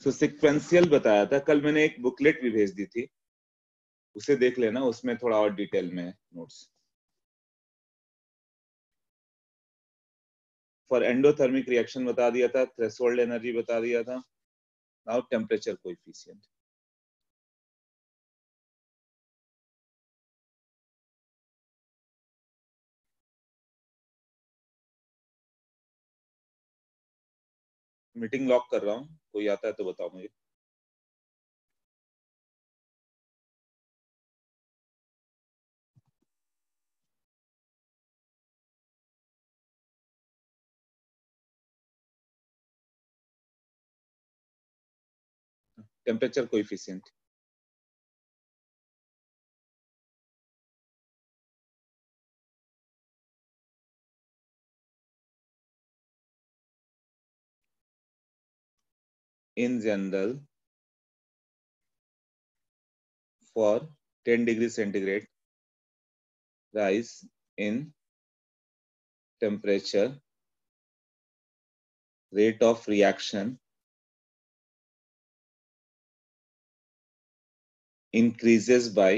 सो sequential बताया था, कल मैंने एक बुकलेट भी भेज दी थी, उसे देख लेना, उसमें थोड़ा और डिटेल में नोट्स। फॉर एंडोथर्मिक रिएक्शन बता दिया था, थ्रेशोल्ड एनर्जी बता दिया था, now temperature coefficient. Meeting lock कर रहा हूँ, कोई आता है तो बताओ मुझे। Temperature coefficient in general for 10 degree centigrade rise in temperature, rate of reaction increases by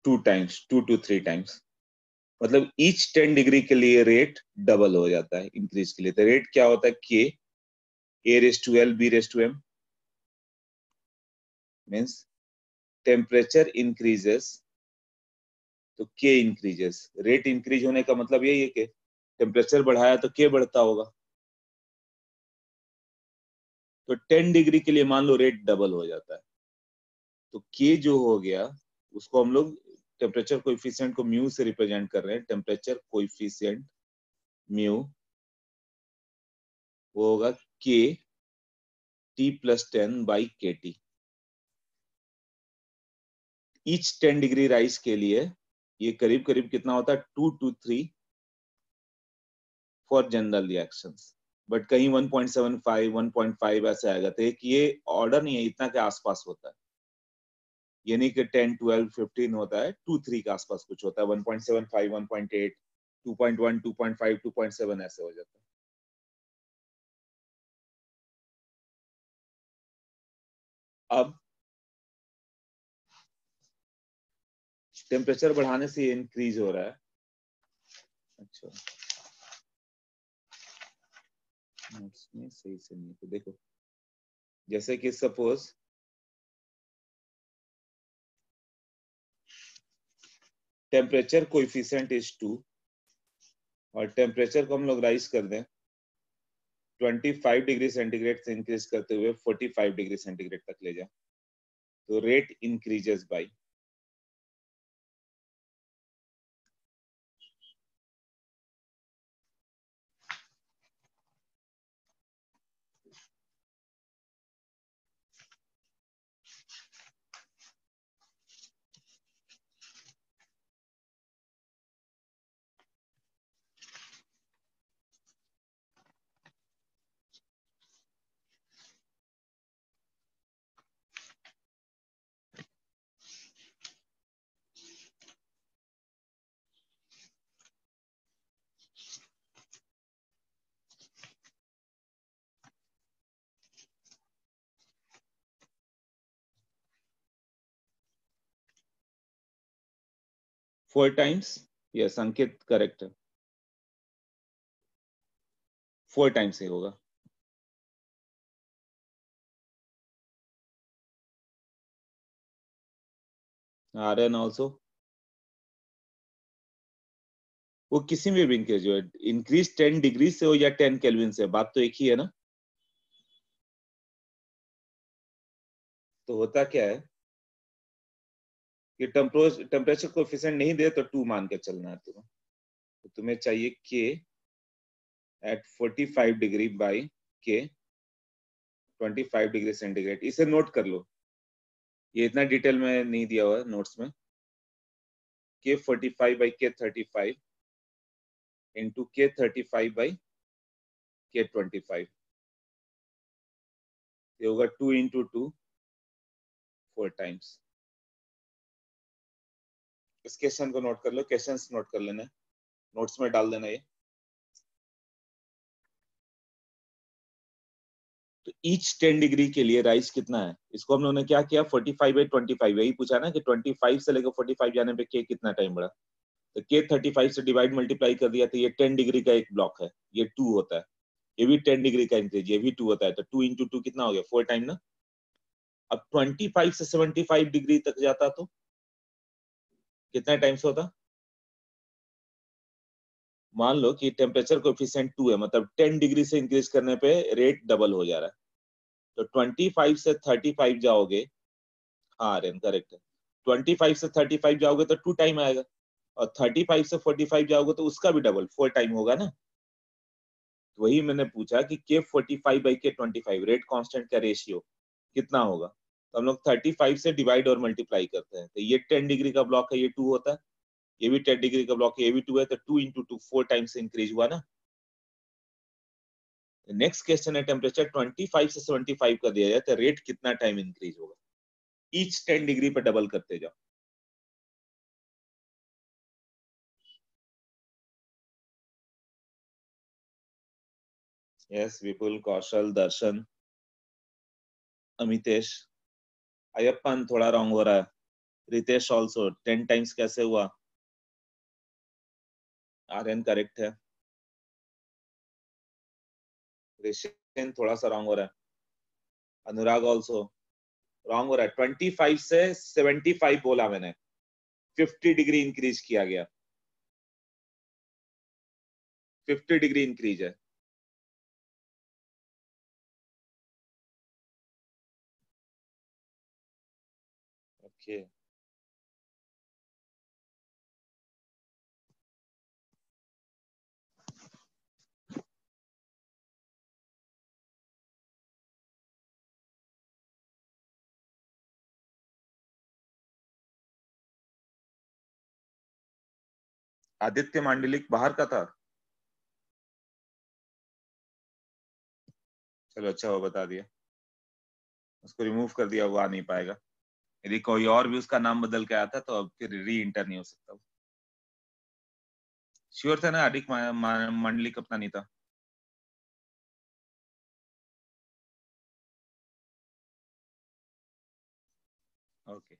2 times, 2 to 3 times। मतलब each 10 डिग्री के लिए रेट डबल हो जाता है इंक्रीज के लिए। तो रेट क्या होता है? K A raised to L B raised to M means temperature increases तो K इंक्रीजेस। रेट इंक्रीज होने का मतलब यही है कि टेम्परेचर बढ़ाया तो K बढ़ता होगा। तो 10 डिग्री के लिए मान लो रेट डबल हो जाता है, तो K जो हो गया उसको हम लोग टेम्परेचर कोएफिशिएंट को म्यू से रिप्रेजेंट कर रहे हैं। टेम्परेचर कोएफिशिएंट म्यू वो होगा K T plus 10 by KT। Each 10 degree rise के लिए ये करीब करीब कितना होता है? 2 to 3 for general reactions, but कहीं 1.75 1.5 ऐसे आएगा। तो एक ये ऑर्डर नहीं है, इतना के आसपास होता है। ये नहीं कि 10 12 15 होता है, 2 3 के आसपास कुछ होता है। 1.75 1.8 2.1 2.5 2.7 ऐसे हो जाता है। अब टेम्परेचर बढ़ाने से ये इंक्रीज हो रहा है। अच्छा इसमें सही से नहीं, तो देखो जैसे कि सपोज टेम्परेचर कोएफिशिएंट इज 2 और टेम्परेचर को हम लोग राइज कर दें 25 डिग्री सेंटीग्रेड से इंक्रीज करते हुए 45 डिग्री सेंटीग्रेड तक ले जाए, तो rate increases by 4 times. Yes Ankit correct है, 4 टाइम्स ही होगा। Rn ऑल्सो वो किसी में भी इंक्रीज हो, इंक्रीज 10 डिग्री से हो या 10 केल्विन से, बात तो एक ही है ना। तो होता क्या है कि टेम्परेचर कोएफिशिएंट नहीं दे तो 2 मान के चलना है तुम्हें। तो तुम्हें चाहिए K at 45 degree by K 25 degree centigrade. इसे नोट कर लो, ये इतना डिटेल में नहीं दिया हुआ है नोट्स में। K 45 by K 35 into K 35 by K 25, ये होगा 2 इंटू 2 4 टाइम्स। इस क्वेश्चन को नोट कर लो, क्वेश्चंस नोट कर लेना, नोट्स में डाल देना ये। ईच 10 डिग्री के लिए राइज कितना है, इसको हम लोगों ने क्या किया 45/25, यही पूछा ना कि 25 से लेकर 45 जाने पे के कितना टाइम बढ़ा, तो के 35 से डिवाइड मल्टीप्लाई कर दिया, तो ये 10 डिग्री का एक ब्लॉक है, ये 2 होता है, ये भी 10 डिग्री का इंक्रीज, ये भी 2 होता है, तो 2 इंटू 2 कितना हो गया 4 टाइम ना। अब 25 से 75 डिग्री तक जाता तो कितना टाइम से होता, मान लो कि टेम्परेचर कोएफिशिएंट 2 है, मतलब 10 डिग्री से इंक्रीज करने पे रेट डबल हो जा रहा है, तो 25 से 35 जाओगे, हाँ रेन करेक्ट है, 25 से 35 जाओगे तो 2 टाइम आएगा, और 35 से 45 जाओगे तो उसका भी डबल 4 टाइम होगा ना। तो वही मैंने पूछा कि के 45/के 25 रेट कांस्टेंट का रेशियो कितना होगा, तो हम लोग 35 से डिवाइड और मल्टीप्लाई करते हैं, तो ये 10 डिग्री का ब्लॉक है, ये 2 होता है, ये भी 10 डिग्री का ब्लॉक है, ये भी 2 है, तो 2 इंटू 2 4 टाइम से इंक्रीज हुआ ना। नेक्स्ट क्वेश्चन है टेम्परेचर 25 से 75 का दिया जाए तो रेट कितना टाइम इंक्रीज होगा, ईच 10 डिग्री पर डबल करते जाओ। यस विपुल, कौशल, दर्शन, अमितेश, अयप्पन थोड़ा रॉन्ग हो रहा है, रितेश ऑल्सो 10 टाइम्स कैसे हुआ, आर्यन करेक्ट है, ऋषिन थोड़ा सा रॉन्ग हो रहा है, अनुराग ऑल्सो रॉन्ग हो रहा है, 25 से 75 बोला मैंने, 50 डिग्री इंक्रीज किया गया, 50 डिग्री इंक्रीज है। Okay okay. आदित्य मांडलिक बाहर का था, चलो अच्छा वो बता दिया, उसको रिमूव कर दिया, वो आ नहीं पाएगा, यदि कोई और भी उसका नाम बदल के आता तो अब फिर री इंटर नहीं हो सकता। श्योर थे ना आदिक मांडलिक अपना नहीं था। ओके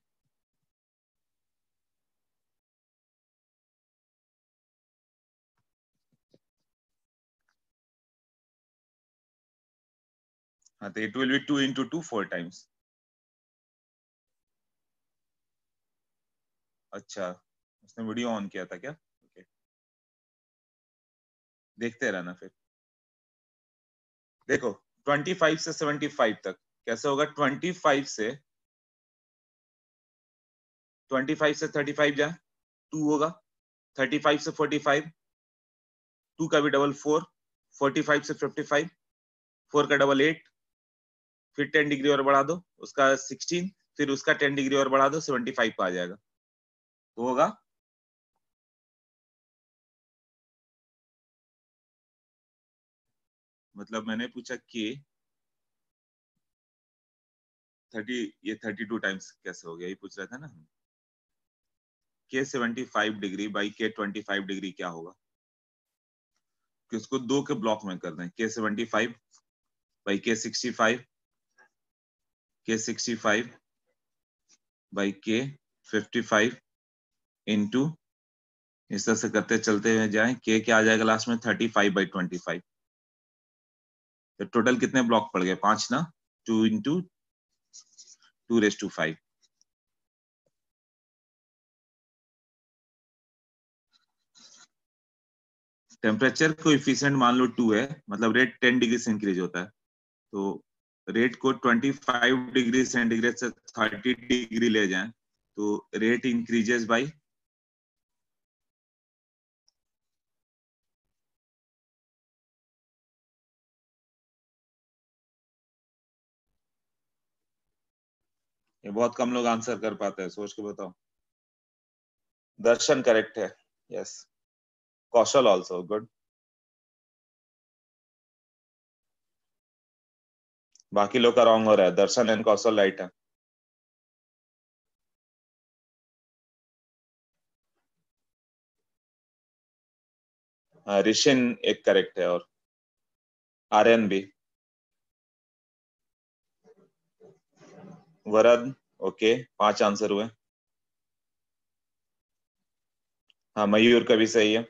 हाँ, तो it will be 2 into 2 4 times. अच्छा, उसने वीडियो ऑन किया था क्या, ओके देखते रहना फिर। देखो 25 से 75 तक कैसे होगा, 25 से 35 जा 2 होगा, 35 से 45 2 का भी डबल 4, 45 से 55 4 का डबल 8, फिर 10 डिग्री और बढ़ा दो उसका 16, फिर उसका 10 डिग्री और बढ़ा दो 75 पे आ जाएगा, तो होगा मतलब मैंने पूछा कि 30, ये 32 टाइम्स कैसे हो गया, ये पूछ रहा था ना। के 75 डिग्री बाई के 25 डिग्री क्या होगा, कि उसको दो के ब्लॉक में कर दें, के 75 बाई के 65, के 65 बाई के 55 इंटू, इस तरह से करते चलते हुए जाएं, के क्या आ जाएगा लास्ट में 35/25, तो टोटल कितने ब्लॉक पड़ गए 5 ना, 2 इंटू 2⁵5। टेम्परेचर कोएफिशिएंट मान लो 2 है, मतलब रेट 10 डिग्री से इंक्रीज होता है, तो रेट को 25 डिग्री सेंटीग्रेड से 30 डिग्री ले जाएं तो रेट इंक्रीजेस बाई, ये बहुत कम लोग आंसर कर पाते हैं, सोच के बताओ। दर्शन करेक्ट है, यस, कौशल ऑल्सो गुड, बाकी लोग का रॉन्ग हो रहा है, दर्शन एंड कौशल राइट है। ऋषिन एक करेक्ट है, और आर्यन भी, वरद ओके, 5 आंसर हुए। हाँ मयूर का भी सही है।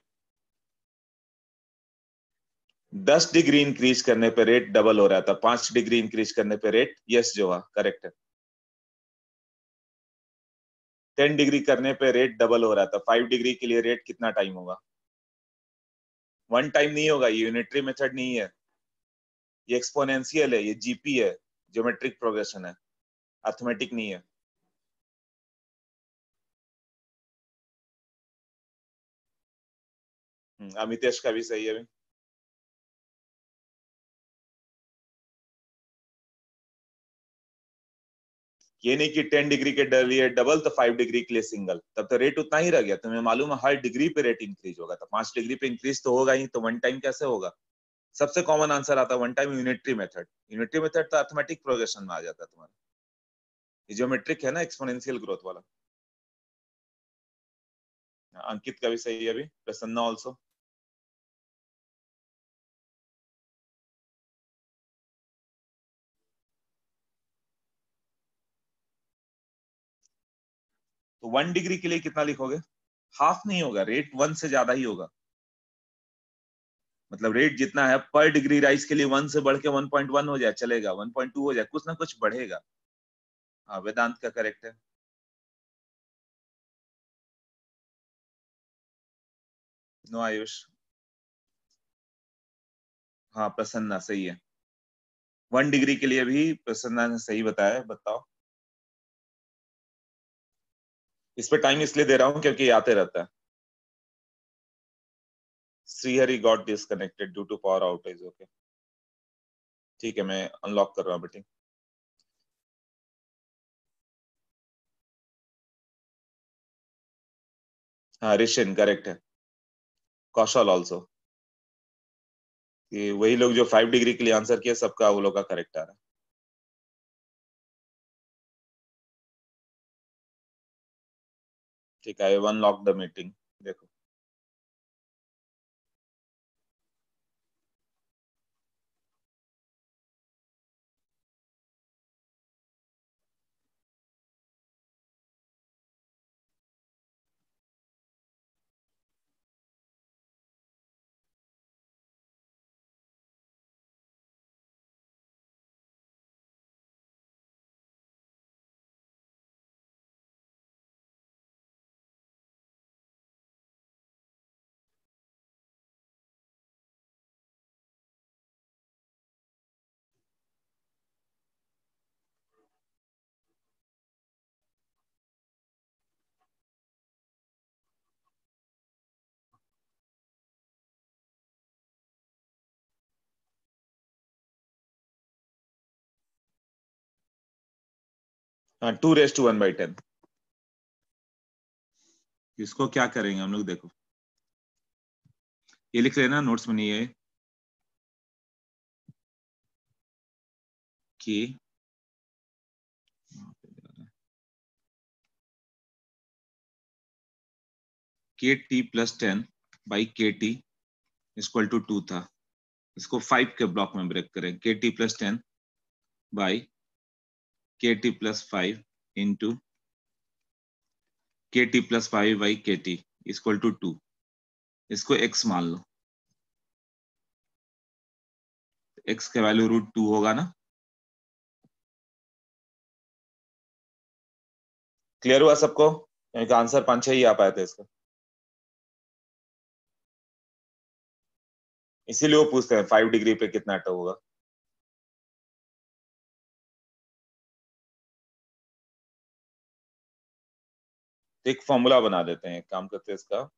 10 डिग्री इंक्रीज करने पे रेट डबल हो रहा था, 5 डिग्री इंक्रीज करने पे रेट, यस जो करेक्ट है। 10 डिग्री करने पे रेट डबल हो रहा था, 5 डिग्री के लिए रेट कितना टाइम होगा? 1 टाइम नहीं होगा, ये यूनिटरी मेथड नहीं है, ये एक्सपोनेंशियल है, ये जीपी है, ज्योमेट्रिक प्रोग्रेशन है, अर्थमेटिक नहीं है। अमितेश का भी सही है। ये नहीं कि 10 डिग्री के लिए डबल तो 5 डिग्री के लिए सिंगल, तब तो रेट उतना ही रह गया। तुम्हें मालूम है हर डिग्री पे रेट इंक्रीज होगा, तो 5 डिग्री पे इंक्रीज तो होगा ही, तो 1 टाइम कैसे होगा? सबसे कॉमन आंसर आता है 1 time unitary method. Unitary method तो अर्थमेटिक प्रोग्रेशन में आ जाता है तुम्हारा, ये ज्योमेट्रिक है ना, एक्सपोनेंशियल ग्रोथ वाला। अंकित का भी सही है अभी, प्रसन्ना ऑल्सो। तो 1 डिग्री के लिए कितना लिखोगे? हाफ नहीं होगा, रेट 1 से ज्यादा ही होगा। मतलब रेट जितना है पर डिग्री राइज के लिए 1 से बढ़ के 1.1 हो जाए चलेगा, 1.2 हो जाए, कुछ ना कुछ बढ़ेगा। हाँ वेदांत का करेक्ट है। नो आयुष। हाँ प्रसन्ना सही है, 1 डिग्री के लिए भी प्रसन्ना ने सही बताया। बताओ, इस पे टाइम इसलिए दे रहा हूँ क्योंकि ये आते रहता है। Shrihari got disconnected due to power outage, okay ठीक है, मैं अनलॉक कर रहा हूँ बेटी। हाँ ऋषिन करेक्ट है, कौशल ऑल्सो। कि वही लोग जो 5 डिग्री के लिए आंसर किया, सबका वो लोग का करेक्ट आ रहा है। ठीक है, वन लॉक द मीटिंग। देखो हाँ 2⁻1/10। इसको क्या करेंगे हम लोग, देखो ये लिख लेना नोट्स में, नहीं है कि KT+10/KT=2 था। इसको 5 के ब्लॉक में ब्रेक करें, KT+10/KT+5 इंटू KT+5/KT=2। इसको x मान लो, x का वैल्यू √2 होगा ना। क्लियर हुआ सबको? क्योंकि आंसर 5-6 ही आ पाए थे इसका, इसीलिए वो पूछते हैं 5 डिग्री पे कितना टो होगा। एक फॉर्मूला बना देते हैं, एक काम करते हैं इसका,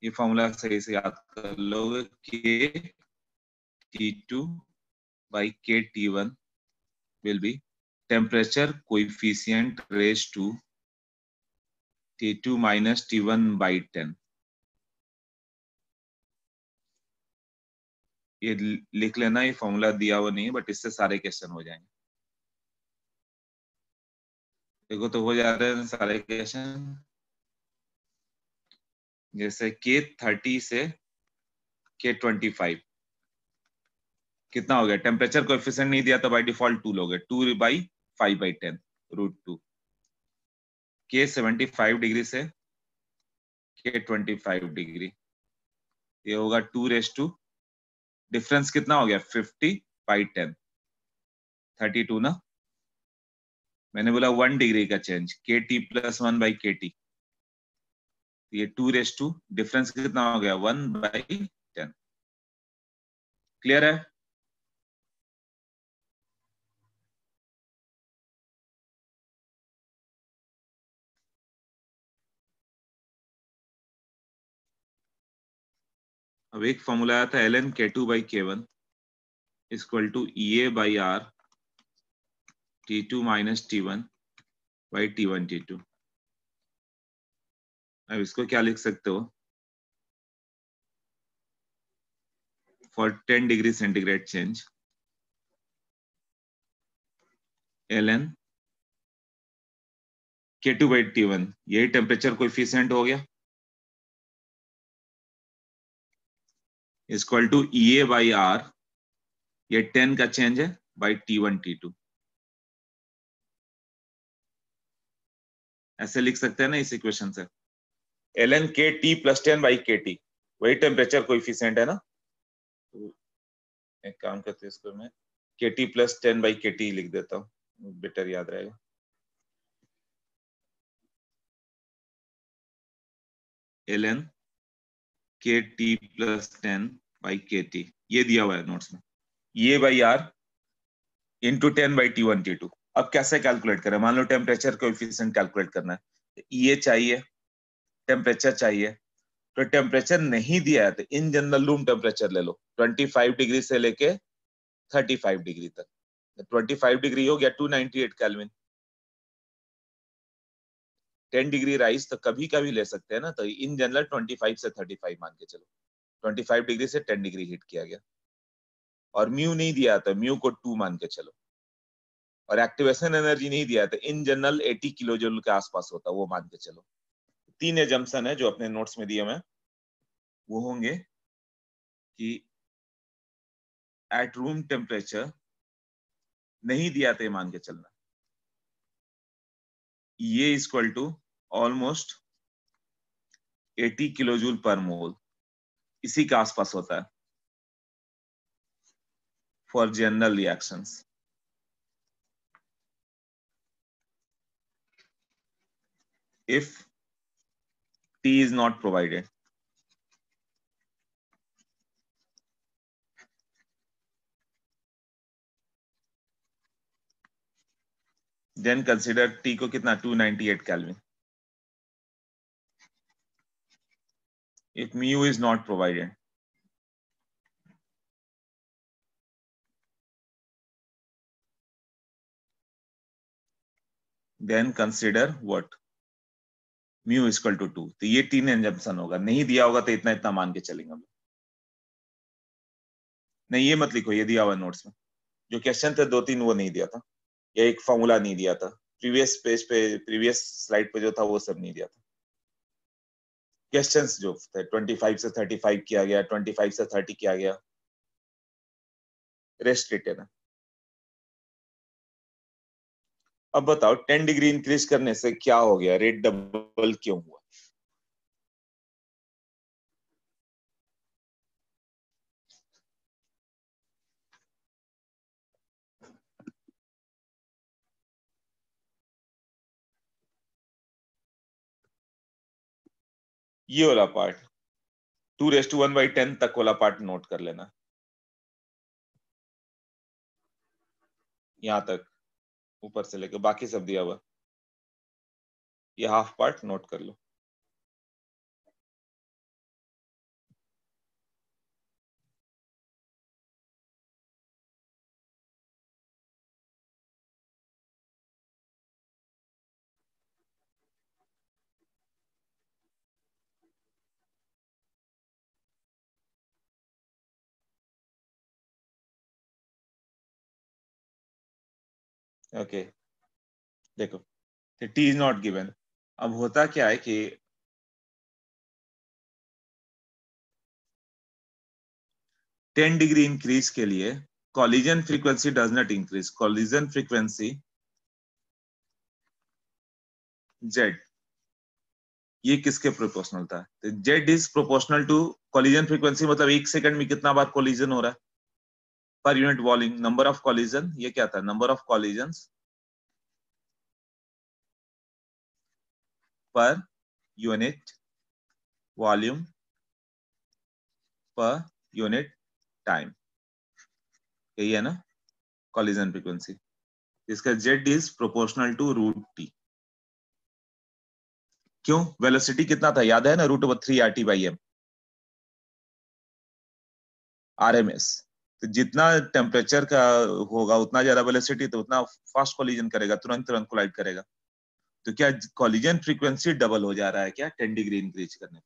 ये फॉर्मूला सही से याद कर लोगे, KT2/KT1 will be temperature coefficient raised to T2 minus T1/10। ये लिख लेना, ये फॉर्मूला दिया हुआ नहीं है, बट इससे सारे क्वेश्चन हो जाएंगे। देखो तो हो जा रहे हैं सारे क्वेश्चन। जैसे K30 से K25, कितना हो गया, टेम्परेचर कोएफिशिएंट नहीं दिया तो बाय डिफॉल्ट 2 लोगे, 2/5/10 √2। के 75 डिग्री से के 25 डिग्री, ये होगा 2 डिफरेंस कितना हो गया 50/10, 32 ना। मैंने बोला 1 डिग्री का चेंज, के टी प्लस 1/kT, ये 2 डिफरेंस कितना हो गया 1/10। क्लियर है? अब एक फॉर्मूला आया था ln k2/k1 equal to EA/R T2 - T1/T1 T2। अब इसको क्या लिख सकते हो, for 10 degree centigrade change ln k2/T1, यही टेम्परेचर कोएफिशिएंट हो गया, इक्वल टू EA/R, ये 10 का चेंज है, बाई T1 T2। ऐसे लिख सकते हैं ना इस इक्वेशन से, ln KT + 10/kT, वही टेम्परेचर कोएफिशिएंट है ना। तो एक काम करते हैं, इसको मैं KT + 10/kT लिख देता हूँ, बेटर याद रहेगा। ln KT + 10/kT, ये दिया हुआ है नोट्स में, EA/R इंटू 10/T1 T2। अब कैसे कैलकुलेट करें, मान लो टेम्परेचर कोएफिशिएंट कैलकुलेट करना है, EA चाहिए, टेम्परेचर चाहिए, तो टेम्परेचर नहीं दिया है तो इन जनरल रूम टेम्परेचर ले लो, 25 डिग्री से लेके 35 डिग्री तक। 25 डिग्री हो गया 298 केल्विन, 10 डिग्री राइज तो कभी कभी ले सकते हैं ना, तो इन जनरल 25 से 35 मान के चलो, 25 डिग्री से 10 डिग्री हीट किया गया, और म्यू नहीं दिया तो म्यू को 2 मान के चलो, और एक्टिवेशन एनर्जी नहीं दिया तो इन जनरल 80 किलो जूल के आसपास होता, वो मान के चलो। 3 एजम्पशन है जो अपने नोट्स में दिए मैं, वो होंगे कि एट रूम टेम्परेचर नहीं दिया तो मान के चलना, ये equal to almost 80 kilo joule per mole, इसी के आसपास होता है for general reactions. if T is not provided, then consider T को कितना 298 kelvin. if mu is not provided, then consider what, mu equal to 2। तो ये 3 एजम्पशन होगा, नहीं दिया होगा तो इतना इतना मान के चलेंगे हम। नहीं ये मत लिखो, ये दिया हुआ नोट्स में, जो क्वेश्चन थे 2-3 वो नहीं दिया था, या एक फॉर्मूला नहीं दिया था, प्रीवियस पेज पे प्रीवियस स्लाइड पे जो था वो सब नहीं दिया था। क्वेश्चंस जो थे 25 से 35 किया गया, 25 से 30 किया गया, रेस्ट रिटेन है। अब बताओ 10 डिग्री इंक्रीज करने से क्या हो गया, रेट डबल क्यों हुआ? ये वाला पार्ट 2⁻1/10 तक वाला पार्ट नोट कर लेना, यहां तक ऊपर से लेकर बाकी सब दिया हुआ, ये हाफ पार्ट नोट कर लो। ओके देखो, टी इज नॉट गिवन। अब होता क्या है कि 10 डिग्री इंक्रीज के लिए collision frequency does not increase. Collision frequency Z, ये किसके प्रोपोर्शनल था? तो Z is proportional to collision frequency, मतलब एक सेकंड में कितना बार collision हो रहा है per unit volume. Number of collision, ये क्या था? Number of collisions per unit volume per unit time, यही है ना collision frequency. इसका Z is proportional to √T. क्यों? वेलोसिटी कितना था याद है ना? √3RT/m RMS. तो जितना टेम्परेचर का होगा उतना ज्यादा वेलोसिटी, तो उतना फास्ट कोलिजन करेगा, तुरंत तुरंत कोलाइड करेगा. तो क्या कोलिजन फ्रीक्वेंसी डबल हो जा रहा है क्या 10 डिग्री इंक्रीज करने पे?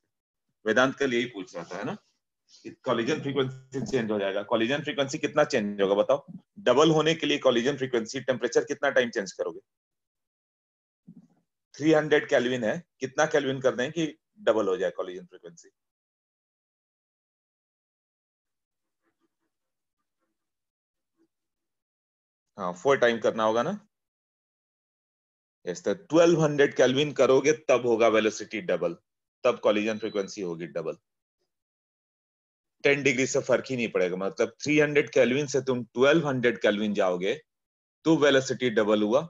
वेदांत कल यही पूछ रहा था, है ना? कोलिजन फ्रीक्वेंसी चेंज हो जाएगा. कोलिजन फ्रीक्वेंसी कितना चेंज होगा बताओ? डबल होने के लिए कोलिजन फ्रीक्वेंसी टेम्परेचर कितना टाइम चेंज करोगे? 300 केल्विन है, कितना केल्विन कर दें कि डबल हो जाए कोलिजन फ्रीक्वेंसी? हाँ 4 टाइम करना होगा ना. यस, तो 1200 केल्विन करोगे तब होगा वेलोसिटी डबल, तब कोलिजन फ्रीक्वेंसी होगी डबल. 10 डिग्री से फर्क ही नहीं पड़ेगा. मतलब 300 केल्विन से तुम 1200 केल्विन जाओगे तो वेलोसिटी डबल हुआ,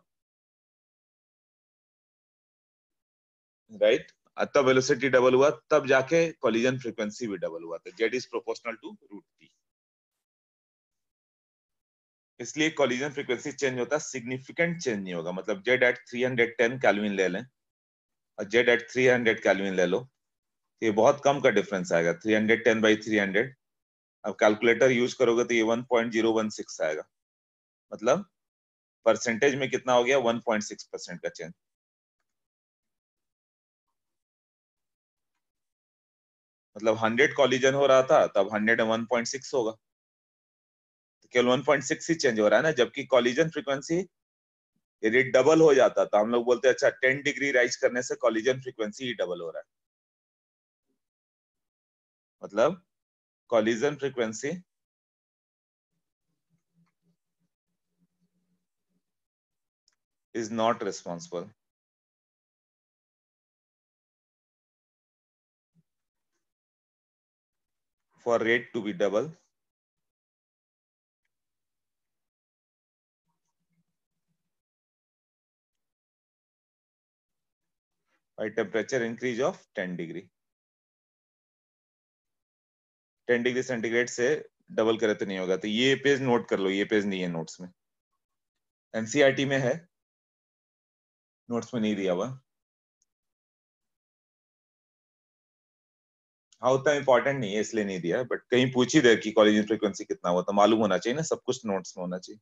राइट? तब वेलोसिटी डबल हुआ, तब जाके कोलिजन फ्रीक्वेंसी भी डबल हुआ. तो Z is proportional to √T. इसलिए कोलिजन फ्रीक्वेंसी चेंज होता है, सिग्निफिकेंट चेंज नहीं होगा. मतलब जेड एट 310 केल्विन ले लें और जेड एट 300 केल्विन ले लो, ये बहुत कम का डिफरेंस आएगा. 310/300. अब कैलकुलेटर यूज करोगे तो ये 1.016 आएगा. मतलब परसेंटेज में कितना हो गया? 1.6% का चेंज. मतलब 100 कॉलिजन हो रहा था, तब 100 में 1.6 होगा. तो केवल 1.6 ही चेंज हो रहा है ना. जबकि कॉलिजन फ्रीक्वेंसी यदि डबल हो जाता तो हम लोग बोलते हैं अच्छा 10 डिग्री राइज करने से कॉलिजन फ्रीक्वेंसी ही डबल हो रहा है. मतलब collision frequency is not responsible for rate to be double by temperature increase of 10 degree. 10 degree centigrade से डबल करे तो नहीं होगा. तो ये पेज नोट कर लो, ये पेज नहीं है नोट्स में. एनसीईआरटी में है, नोट्स में नहीं दिया हुआ. हाँ उतना इंपॉर्टेंट नहीं है इसलिए नहीं दिया, बट कहीं पूछ ही दे कि कॉलिजन फ्रीक्वेंसी कितना हुआ तो मालूम होना चाहिए ना. सब कुछ नोट्स में होना चाहिए.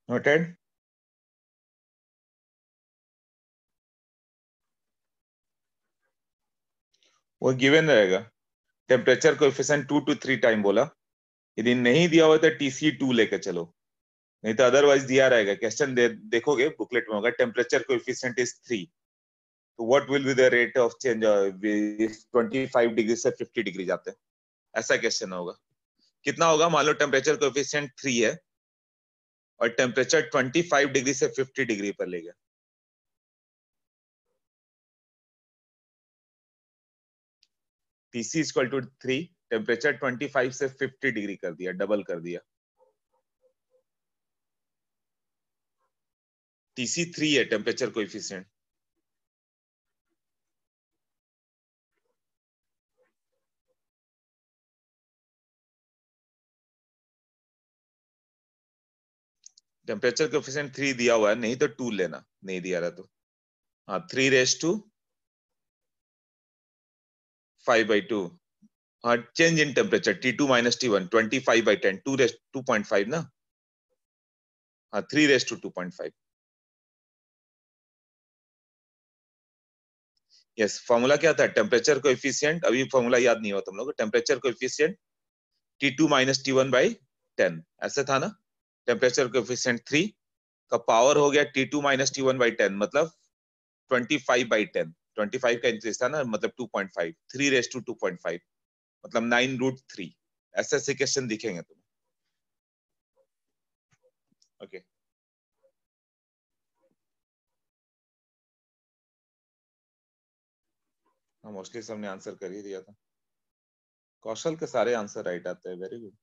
नोटेड. वो गिवन रहेगा. टेम्परेचर कोएफिशिएंट 2 to 3 टाइम बोला. यदि नहीं दिया हुआ तो TC2 लेके चलो, नहीं तो अदरवाइज दिया रहेगा. क्वेश्चन देखोगे बुकलेट में होगा टेम्परेचर कोएफिशिएंट इज 3, तो what will be the rate of change 25 degree से 50 डिग्री जाते हैं, ऐसा क्वेश्चन होगा. कितना होगा? मान लो टेम्परेचर कोएफिशिएंट 3 है और टेम्परेचर 25 डिग्री से 50 डिग्री पर ले गया. TC इक्वल टू 3, टेम्परेचर 25 से 50 डिग्री कर दिया, डबल कर दिया। TC 3 है टेम्परेचर कोएफिशिएंट। टेम्परेचर कोएफिशिएंट 3 दिया हुआ है, नहीं तो 2 लेना, नहीं दिया रहा तो। हाँ 3 रेस टू 5/2। हाँ change in temperature T2 minus T1 25/10 2 raise 2.5 ना। हाँ 3 रेस टू 2.5। यस फॉर्मूला क्या था, टेम्परेचर कोएफिशिएंट, अभी फॉर्मूला याद नहीं हुआ तुम लोग को, temperature coefficient T2 minus T1/10 ऐसे था ना। टेम्परेचर कोएफिशिएंट 3 का पावर हो गया T2 माइनस T1/10 मतलब 25/10। 25 का इंक्रीज था ना, मतलब 2.5। 3 रेस टू 2.5 मतलब 9√3। ऐसे ऐसे क्वेश्चन दिखेंगे तुम्हें। ओके मोस्टली सबने आंसर कर ही दिया था। कौशल के सारे आंसर राइट आते हैं, very good.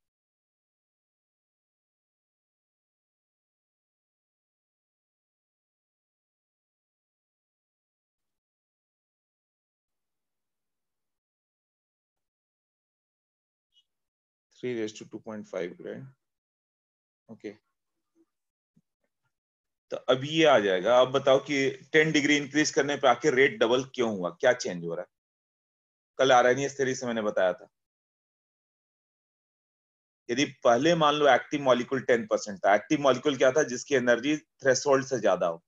Three raise to 2.5 grade. Okay तो अब ये आ जाएगा। अब बताओ कि 10 डिग्री इंक्रीज करने पे आके रेट डबल क्यों हुआ, क्या चेंज हो रहा है। कल आर्हेनियस थ्योरी से मैंने बताया था, यदि पहले मान लो एक्टिव मॉलिक्यूल 10% था। एक्टिव मॉलिक्यूल क्या था, जिसकी एनर्जी थ्रेशोल्ड से ज्यादा हो,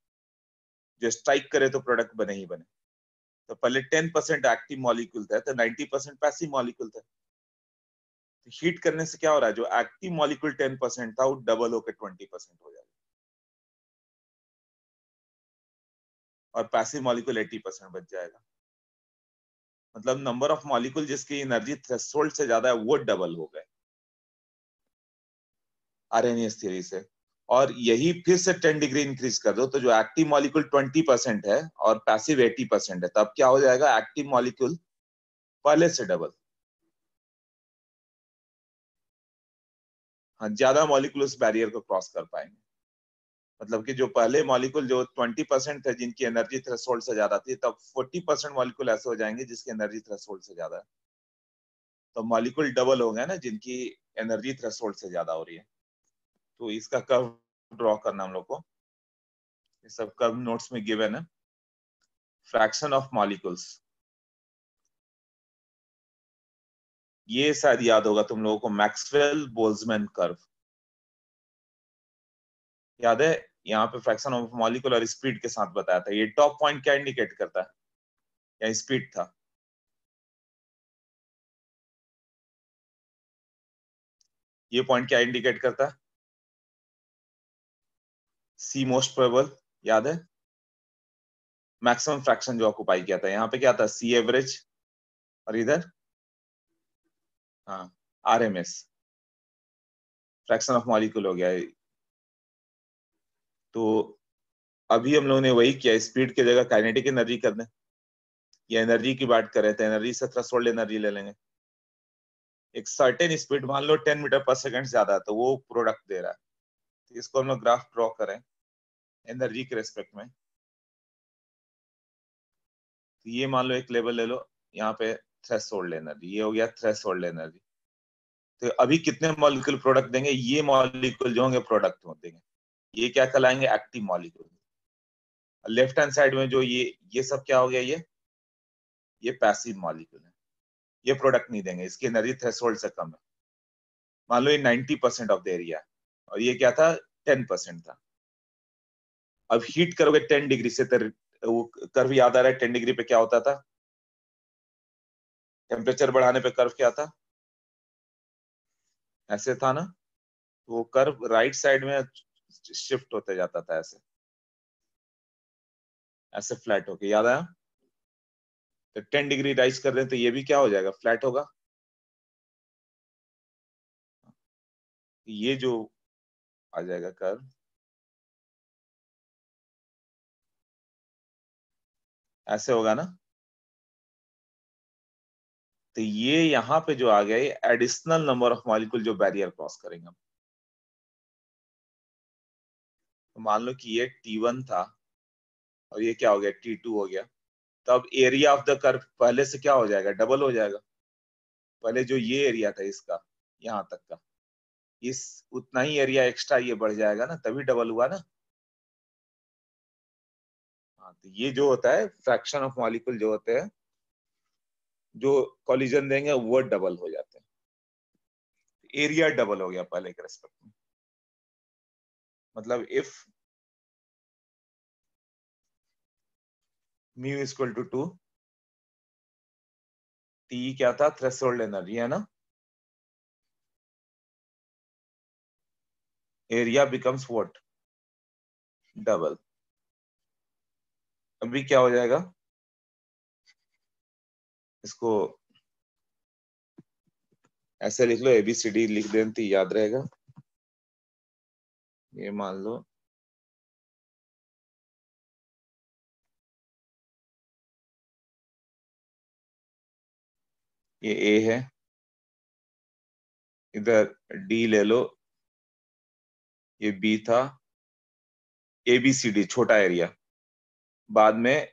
जो स्ट्राइक करे तो प्रोडक्ट बने ही बने। तो पहले 10% एक्टिव मॉलिक्यूल था, तो 90% पैसिव मॉलिक्यूल था। तो हीट करने से क्या हो रहा है, जो एक्टिव मॉलिक्यूल 10% था वो डबल होकर 20% हो जाएगा, और पैसिव मॉलिक्यूल 80% बच जाएगा। मतलब नंबर ऑफ मॉलिक्यूल जिसकी एनर्जी थ्रेशोल्ड से ज्यादा है वो डबल हो गए आर्हेनियस थ्योरी से। और यही फिर से 10 डिग्री इंक्रीज कर दो, तो जो एक्टिव मॉलिक्यूल 20% है और पैसिव 80% है, तब क्या हो जाएगा, एक्टिव मॉलिक्यूल पहले से डबल। हाँ ज्यादा मॉलिक्यूल उस बैरियर को क्रॉस कर पाएंगे। मतलब कि जो पहले मॉलिक्यूल जो 20% थे जिनकी एनर्जी थ्रेशोल्ड से ज्यादा थी, तब 40% मॉलिक्यूल ऐसे हो जाएंगे जिसकी एनर्जी थ्रेशोल्ड से ज्यादा है। तो मॉलिक्यूल डबल हो गए ना जिनकी एनर्जी थ्रेशोल्ड से ज्यादा हो रही है। तो इसका कर्व ड्रॉ करना हम लोग को, ये सब कर्व नोट्स में गिवन है। फ्रैक्शन ऑफ मॉलिक्यूल्स, ये शायद याद होगा तुम लोगों को, मैक्सवेल बोल्ट्जमैन कर्व याद है। यहाँ पे फ्रैक्शन ऑफ मॉलिक्यूल और स्पीड के साथ बताया था। ये टॉप पॉइंट क्या इंडिकेट करता है, या स्पीड था। ये पॉइंट क्या इंडिकेट करता है, सी मोस्ट प्रोबेबल, याद है। मैक्सिमम फ्रैक्शन जो ऑक्युपाई किया था, यहाँ पे क्या था, सी एवरेज, और इधर हाँ आरएमएस, फ्रैक्शन ऑफ मॉलिक्यूल हो गया है। तो अभी हम लोगों ने वही किया, स्पीड की जगह काइनेटिक एनर्जी कर दें। ये एनर्जी की बात कर रहे थे, एनर्जी से थ्रेशोल्ड एनर्जी ले लेंगे। एक सर्टेन स्पीड मान लो 10 मीटर पर सेकंड ज्यादा है, तो वो प्रोडक्ट दे रहा है। तो इसको हम लोग ग्राफ ड्रॉ करें एनर्जी के रेस्पेक्ट में। तो ये मान लो एक लेवल ले लो, यहाँ पे थ्रेशोल्ड एनर्जी, ये हो गया थ्रेशोल्ड एनर्जी। तो अभी कितने मॉलिक्यूल प्रोडक्ट देंगे, ये मॉलिक्यूल जो होंगे प्रोडक्ट हो देंगे, ये क्या कहलाएंगे, active molecule. Left hand side में जो ये सब क्या हो गया, ये पैसिव मॉलिक्यूल है, ये प्रोडक्ट नहीं देंगे, इसकी एनर्जी थ्रेशोल्ड से कम है। मान लो ये 90% ऑफ द एरिया है, और ये क्या था, 10% था। अब हीट करोगे 10 डिग्री से, तो वो कर्व याद आ रहा है, 10 डिग्री पे क्या होता था, टेम्परेचर बढ़ाने पे कर्व क्या था, ऐसे था ना। तो वो कर्व राइट साइड में शिफ्ट होते जाता था, ऐसे ऐसे फ्लैट होके, याद आया। तो 10 डिग्री राइज कर रहे हैं तो ये भी क्या हो जाएगा, फ्लैट होगा। ये जो आ जाएगा कर्व, ऐसे होगा ना। तो ये यहाँ पे जो आ गया ये एडिशनल नंबर ऑफ मॉलिक्यूल जो बैरियर क्रॉस करेंगे। तो मान लो कि ये T1 था और ये क्या हो गया T2 हो गया, तो अब एरिया ऑफ द कर्व पहले से क्या हो जाएगा, डबल हो जाएगा। पहले जो ये एरिया था इसका यहाँ तक का, इस उतना ही एरिया एक्स्ट्रा ये बढ़ जाएगा ना, तभी डबल हुआ ना। हाँ, तो ये जो होता है फ्रैक्शन ऑफ मॉलिक्यूल जो होते हैं जो कॉलिजन देंगे वो डबल हो जाते हैं। एरिया डबल हो गया पहले के रेस्पेक्ट में। मतलब if mu equal to 2, T क्या था, थ्रेशोल्ड एनर्जी है ना, एरिया बिकम्स व्हाट, डबल। अभी क्या हो जाएगा, इसको ऐसे लिख लो, ABCD लिख दें तो याद रहेगा। ये मान लो ये A है, इधर D ले लो, ये B था, ABCD छोटा एरिया, बाद में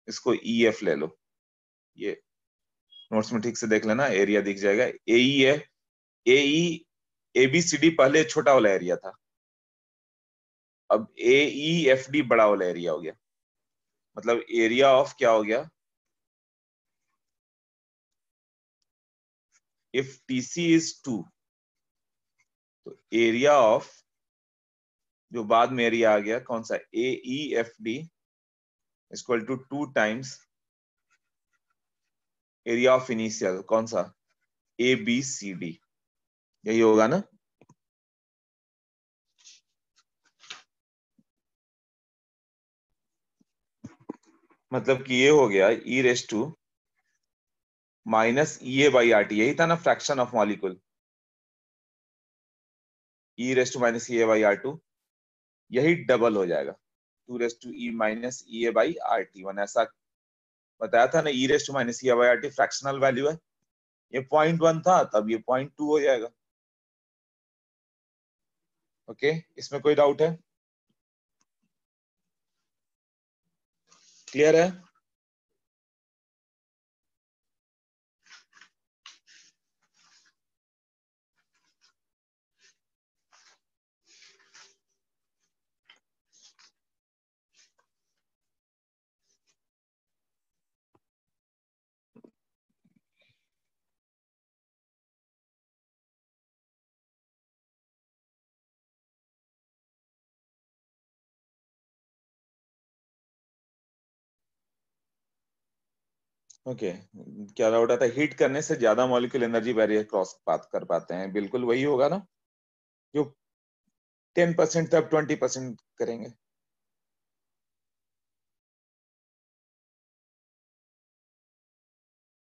इसको EF ले लो। ये नोट्स में ठीक से देख लेना, एरिया दिख जाएगा। AE है, ABCD पहले छोटा वाला एरिया था, अब AEFD बड़ा वाला एरिया हो गया। मतलब एरिया ऑफ क्या हो गया, इफ TC इज 2, तो एरिया ऑफ जो बाद में एरिया आ गया कौन सा, AEFD equal to 2 times area of initial कौन सा, ABCD, यही होगा ना। मतलब कि ये हो गया E raise to minus EA/RT, यही था ना fraction of molecule, E raise to minus EA/R2, यही डबल हो जाएगा 2 raise to E minus EA/RT1। ऐसा बताया था ना, E raise to minus EA/RT fractional value है, ये 0.1 था तब ये 0.2 हो जाएगा। ओके, इसमें कोई डाउट है, क्लियर है। ओके, क्या डाउट आता है, हीट करने से ज्यादा मॉलिक्यूल एनर्जी बैरियर क्रॉस बात कर पाते हैं, बिल्कुल वही होगा ना, जो 10% तब 20% करेंगे।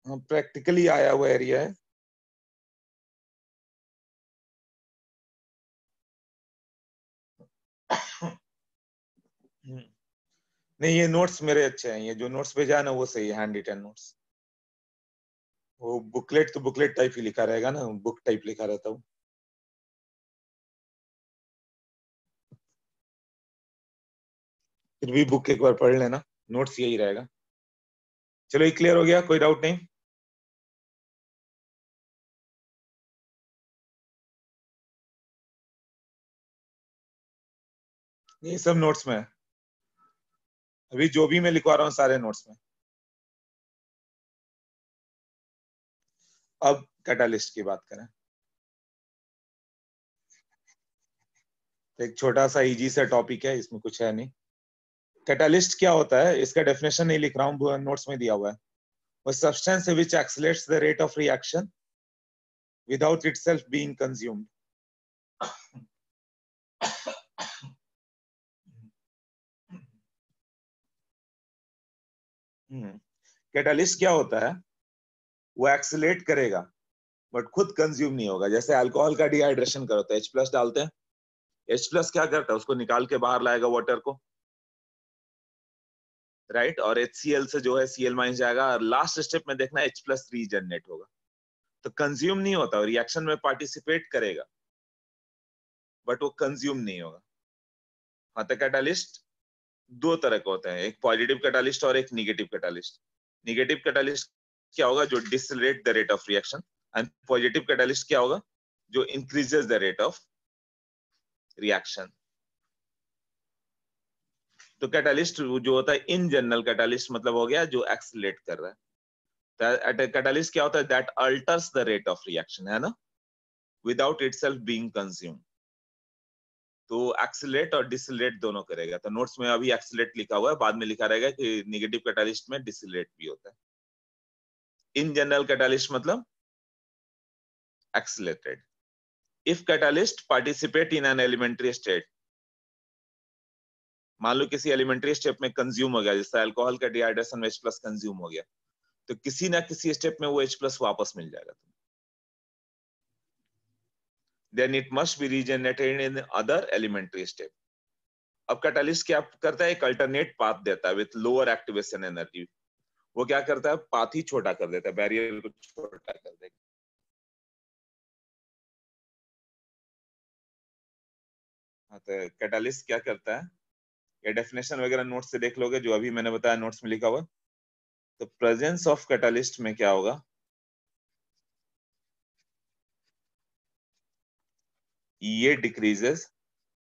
हाँ, प्रैक्टिकली आया हुआ एरिया है। नहीं, ये नोट्स मेरे अच्छे हैं, ये जो नोट्स भेजा है ना वो सही है, हैंड रिटन नोट्स। वो बुकलेट तो बुकलेट टाइप ही लिखा रहेगा ना, बुक टाइप लिखा रहता हूँ। फिर भी बुक एक बार पढ़ लेना, नोट्स यही रहेगा। चलो, ये क्लियर हो गया, कोई डाउट नहीं। ये सब नोट्स में है, अभी जो भी मैं लिखवा रहा हूँ सारे नोट्स में। अब कैटालिस्ट की बात करें, एक छोटा सा इजी सा टॉपिक है, इसमें कुछ है नहीं। कैटालिस्ट क्या होता है, इसका डेफिनेशन नहीं लिख रहा हूँ, नोट्स में दिया हुआ है। वो substance which accelerates the rate of reaction without itself being consumed. Catalyst क्या होता है, वो एक्सेलरेट करेगा बट खुद कंज्यूम नहीं होगा। जैसे अल्कोहल का डिहाइड्रेशन करो तो H+ डालते हैं, H+ क्या करता है, उसको निकाल के बाहर लाएगा वाटर को, राइट, और HCl से जो है Cl माइनस जाएगा, और लास्ट स्टेप में देखना H+3 जनरेट होगा। तो कंज्यूम नहीं होता, रिएक्शन में पार्टिसिपेट करेगा बट वो कंज्यूम नहीं होगा। हाँ, तो कैटालिस्ट दो तरह के होते हैं, एक पॉजिटिव कैटालिस्ट और एक निगेटिव कैटालिस्ट। निगेटिव कैटालिस्ट क्या होगा, जो decelerate the rate of reaction, and positive catalyst क्या होगा, जो increases the rate of reaction. तो कैटालिस्ट जो होता है इन जनरल, कैटालिस्ट मतलब हो गया जो एक्सीलरेट कर रहा है। कैटालिस्ट क्या होता है, that altars the rate of reaction, है ना, विदाउट इटसेल्फ बीइंग कंज्यूम्ड। तो एक्सीलरेट और डिसलेट दोनों करेगा। तो नोट्स में अभी एक्सीलरेट लिखा हुआ है, बाद में लिखा रहेगा कि निगेटिव कैटालिस्ट में डिसलेट भी होता है। इन जनरल कैटालिस्ट मतलब accelerated. If catalyst participate in an elementary state, मान लो किसी एलिमेंट्री स्टेप में कंज्यूम हो गया, जैसे अल्कोहल का डिहाइड्रेशन में H+ कंज्यूम हो गया, तो किसी ना किसी स्टेप में वो H+ वापस मिल जाएगा। Then it must be regenerated in other elementary step. अब कैटालिस्ट क्या करता है, एक अल्टरनेट पाथ देता है विथ लोअर एक्टिवेशन एनर्जी। वो क्या करता है, पाथ ही छोटा कर देता है, बैरियर को छोटा कर देगा। हाँ, तो कैटालिस्ट क्या करता है, ये डेफिनेशन वगैरह नोट्स से देख लोगे, जो अभी मैंने बताया नोट्स में लिखा हुआ। तो प्रेजेंस ऑफ कैटालिस्ट में क्या होगा, ये डिक्रीजेस,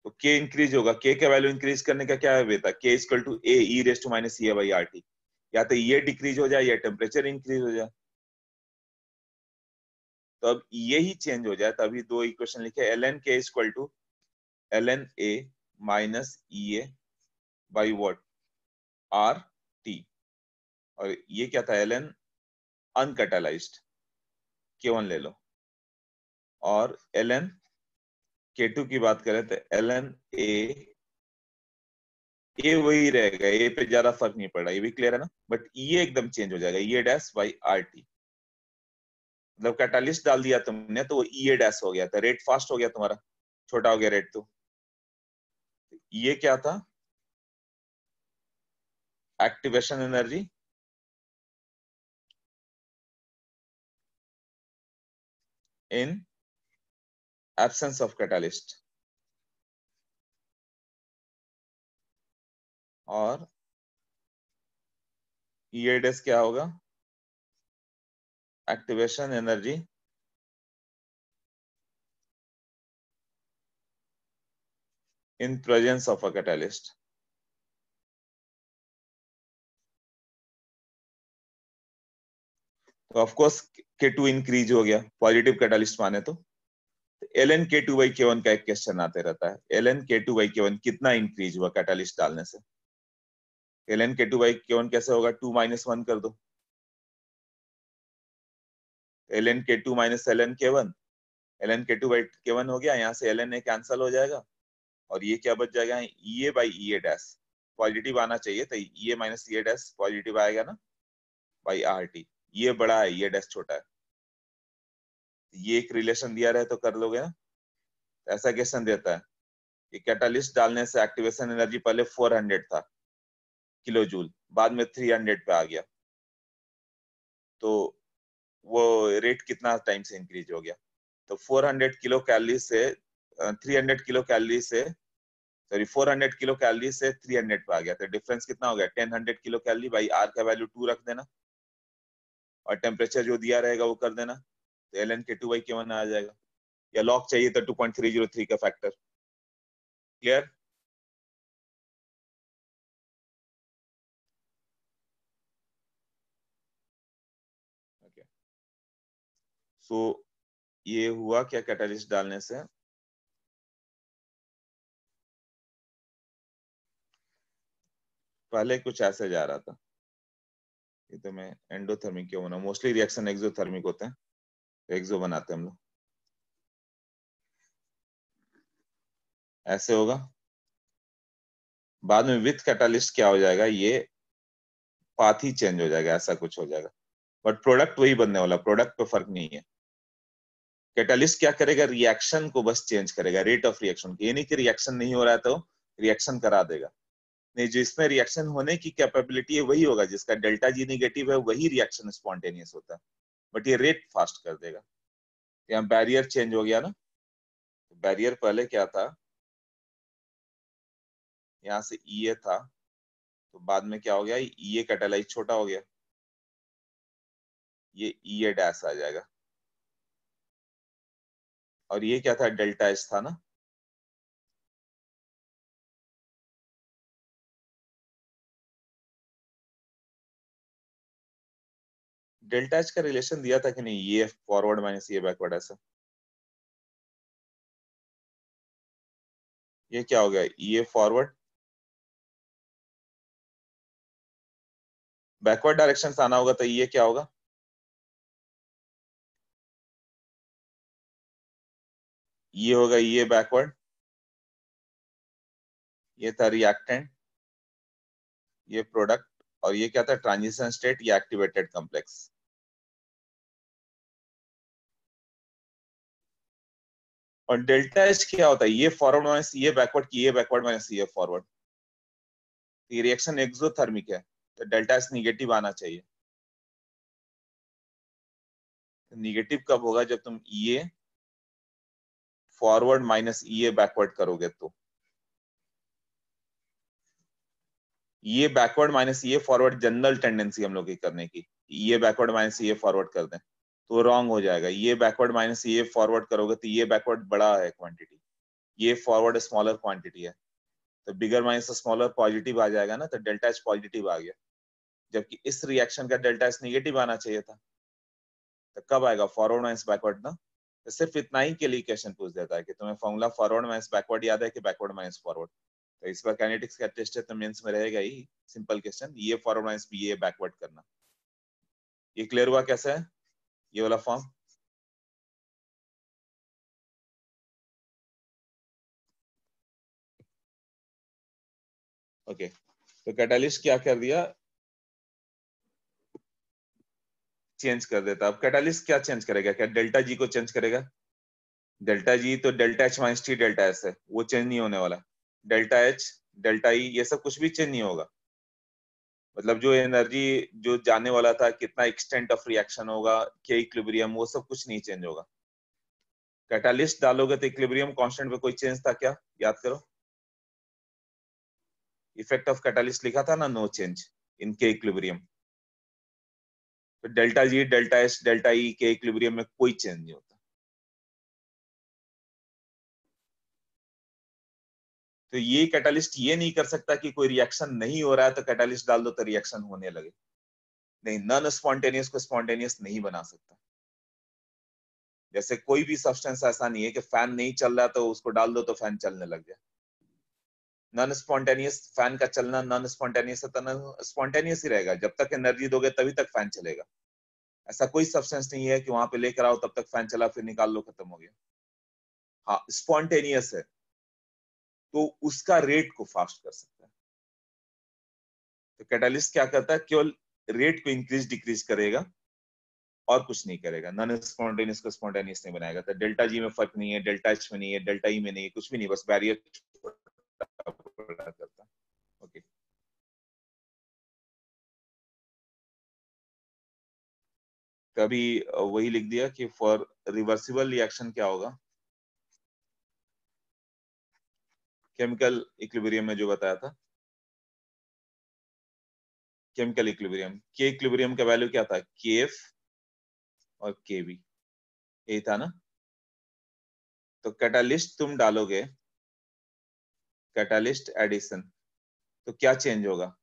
तो के इंक्रीज होगा। के का वैल्यू इंक्रीज करने का क्या है, K equal to A E raise to minus A by R T. या तो ये डिक्रीज हो जाए या टेम्परेचर इंक्रीज हो जाए। तो अब ये ही चेंज हो जाए, तभी दो इक्वेशन लिखे, L N K equal to L N A minus E A by what R T. और ये क्या था, एल एन अनकैटालाइज्ड, K1 ले लो, और एल एन K2 की बात करें तो एल एन ए वही रहेगा, ए पे ज्यादा फर्क नहीं पड़ रहा, ये भी क्लियर है ना। बट ये एकदम चेंज हो जाएगा, ये डैश बाई आर टी। मतलब कैटालिस्ट डाल दिया तुमने तो वो ये डैश हो गया, तो रेट फास्ट हो गया तुम्हारा, छोटा हो गया रेट। तो ये क्या था, activation energy in absence of catalyst, और ये डैश क्या होगा, activation energy in presence of a catalyst. तो ऑफ कोर्स K2 इंक्रीज हो गया पॉजिटिव कैटालिस्ट माने तो। ln K2 बाई K1 का एक क्वेश्चन आते रहता है, ln K2 बाई K1 कितना इंक्रीज हुआ कैटालिस्ट डालने से। ln K2 बाई K1 कैसे होगा, 2 माइनस 1 कर दो, ln K2 minus ln K1, ln K2 by K1 हो गया, यहाँ से ln A कैंसिल हो जाएगा, और ये क्या बच जाएगा, ये बाई ये डैश पॉजिटिव आना चाहिए, तो ये माइनस ये डैश पॉजिटिव आएगा ना, बाई आर टी। ये बड़ा है, ये डैश छोटा है, ये एक रिलेशन दिया रहे तो कर लोगे ना। ऐसा क्वेश्चन देता है कि कैटालिस्ट डालने से एक्टिवेशन एनर्जी पहले 400 था किलो जूल, बाद में 300 पे आ गया, तो वो रेट कितना टाइम से इंक्रीज हो गया। तो 400 किलो कैलोरी से 300 किलो कैलोरी से, सॉरी 400 किलो कैलोरी से 300 पे आ गया, तो डिफरेंस कितना हो गया, 1000 किलो कैलोरी बाई आर का वैल्यू 2 रख देना, और टेम्परेचर जो दिया रहेगा वो कर देना, तो एल एन के 2 बाई K1 आ जाएगा। या लॉग चाहिए तो 2.303 का फैक्टर। क्लियर। ओके, सो ये हुआ क्या, कैटालिस्ट डालने से पहले कुछ ऐसे जा रहा था, ये तो मैं एंडोथर्मिक क्यों बना, मोस्टली रिएक्शन एक्सोथर्मिक होते हैं, एक्सो बनाते हैं हम लोग, ऐसे होगा। बाद में विथ कैटालिस्ट क्या हो जाएगा, ये पाथ ही चेंज हो जाएगा, ऐसा कुछ हो जाएगा, बट प्रोडक्ट वही बनने वाला, प्रोडक्ट पे फर्क नहीं है। कैटालिस्ट क्या करेगा, रिएक्शन को बस चेंज करेगा, रेट ऑफ रिएक्शन, ये नहीं कि रिएक्शन नहीं हो रहा है तो रिएक्शन करा देगा, नहीं, जो इसमें रिएक्शन होने की कैपेबिलिटी है वही होगा, जिसका डेल्टा जी निगेटिव है वही रिएक्शन स्पॉन्टेनियस होता है, बट ये रेट फास्ट कर देगा। यहाँ बैरियर चेंज हो गया ना, बैरियर पहले क्या था, यहाँ से ई था, तो बाद में क्या हो गया, ई कैटालाइज छोटा हो गया, ये ई डैश आ जाएगा, और ये क्या था, डेल्टा एच था ना, डेल्टा एच का रिलेशन दिया था कि नहीं, ये फॉरवर्ड माइनस ये बैकवर्ड, ऐसा ये क्या हो गया, ये फॉरवर्ड, बैकवर्ड डायरेक्शन से आना होगा तो ये क्या होगा, ये होगा ये बैकवर्ड, ये था रिएक्टेंट, ये प्रोडक्ट, और ये क्या था, ट्रांजिशन स्टेट या एक्टिवेटेड कॉम्प्लेक्स। और डेल्टा एच क्या होता है, ये फॉरवर्ड माइनस ये बैकवर्ड की ये बैकवर्ड माइनस ये फॉरवर्ड, ये रिएक्शन एक्सोथर्मिक है, तो डेल्टा एच निगेटिव आना चाहिए। निगेटिव कब होगा, जब तुम ये फॉरवर्ड माइनस ये बैकवर्ड करोगे, तो ये बैकवर्ड माइनस ये फॉरवर्ड जनरल टेंडेंसी हम लोग की करने की, ये बैकवर्ड माइनस ये फॉरवर्ड कर दें तो रॉन्ग हो जाएगा। ये बैकवर्ड माइनस ये फॉरवर्ड करोगे तो ये बैकवर्ड बड़ा है क्वांटिटी, ये फॉरवर्ड स्मॉलर क्वांटिटी है, तो बिगर माइनस स्मॉलर पॉजिटिव आ जाएगा ना, तो डेल्टा एच पॉजिटिव आ गया, जबकि इस रिएक्शन का डेल्टा एच निगेटिव आना चाहिए था, तो कब आएगा, फॉरवर्ड माइनस बैकवर्ड ना। तो सिर्फ इतना ही के लिए क्वेश्चन पूछ देता है कि तुम्हें फॉर्मूला फॉरवर्ड माइनस बैकवर्ड याद है कि बैकवर्ड माइनस फॉरवर्ड, तो इस बार काइनेटिक्स का टेस्ट है तो मेंस में रहेगा ही सिंपल क्वेश्चन, ये फॉरवर्ड माइनस बी ये बैकवर्ड करना। ये क्लियर हुआ कैसे है ये वाला फॉर्म। ओके, तो कैटालिस्ट क्या कर दिया, चेंज कर देता। अब कैटालिस्ट क्या चेंज करेगा, क्या डेल्टा जी को चेंज करेगा, डेल्टा जी तो delta H minus T delta S है, वो चेंज नहीं होने वाला, डेल्टा एच डेल्टा ई ये सब कुछ भी चेंज नहीं होगा, मतलब जो एनर्जी जो जाने वाला था, कितना एक्सटेंट ऑफ रिएक्शन होगा, क्या इक्विलिब्रियम, वो सब कुछ नहीं चेंज होगा। कैटालिस्ट डालोगे तो इक्विलिब्रियम कांस्टेंट पे कोई चेंज था क्या, याद करो, इफेक्ट ऑफ कैटालिस्ट लिखा था ना, नो चेंज इन के इक्विलिब्रियम, तो delta G delta S delta E के इक्विलिब्रियम में कोई चेंज नहीं होता। तो ये कैटालिस्ट ये नहीं कर सकता कि कोई रिएक्शन नहीं हो रहा है तो कैटालिस्ट डाल दो तो रिएक्शन होने लगे, नहीं, नॉन स्पॉन्टेनियस को स्पॉन्टेनियस नहीं बना सकता। जैसे कोई भी सब्सटेंस ऐसा नहीं है कि फैन नहीं चल रहा तो उसको डाल दो तो फैन चलने लग जाए, नॉन स्पॉन्टेनियस फैन का चलना नॉन स्पॉन्टेनियस है तो नॉन स्पॉन्टेनियस ही रहेगा, जब तक एनर्जी दोगे तभी तक फैन चलेगा। ऐसा कोई सब्सटेंस नहीं है कि वहां पे लेकर आओ तब तक फैन चला फिर निकाल लो खत्म हो गया। हाँ, स्पॉन्टेनियस है तो उसका रेट को फास्ट कर सकता है, तो कैटालिस्ट क्या करता है, केवल रेट को इंक्रीज डिक्रीज करेगा और कुछ नहीं करेगा, नॉन स्पॉन्टेनियस को स्पॉन्टेनियस नहीं बनाएगा, तो डेल्टा जी में फर्क नहीं है, डेल्टा एच में नहीं है, डेल्टा ई में नहीं है, कुछ भी नहीं, बस बैरियर करता। ओके, कभी वही लिख दिया कि फॉर रिवर्सिबल रिएक्शन क्या होगा, केमिकल इक्विलिब्रियम में जो बताया था, केमिकल इक्विलिब्रियम के इक्विलिब्रियम का वैल्यू क्या था, के एफ और के बी, यही था ना। तो कैटालिस्ट तुम डालोगे, कैटालिस्ट एडिशन, तो क्या चेंज होगा,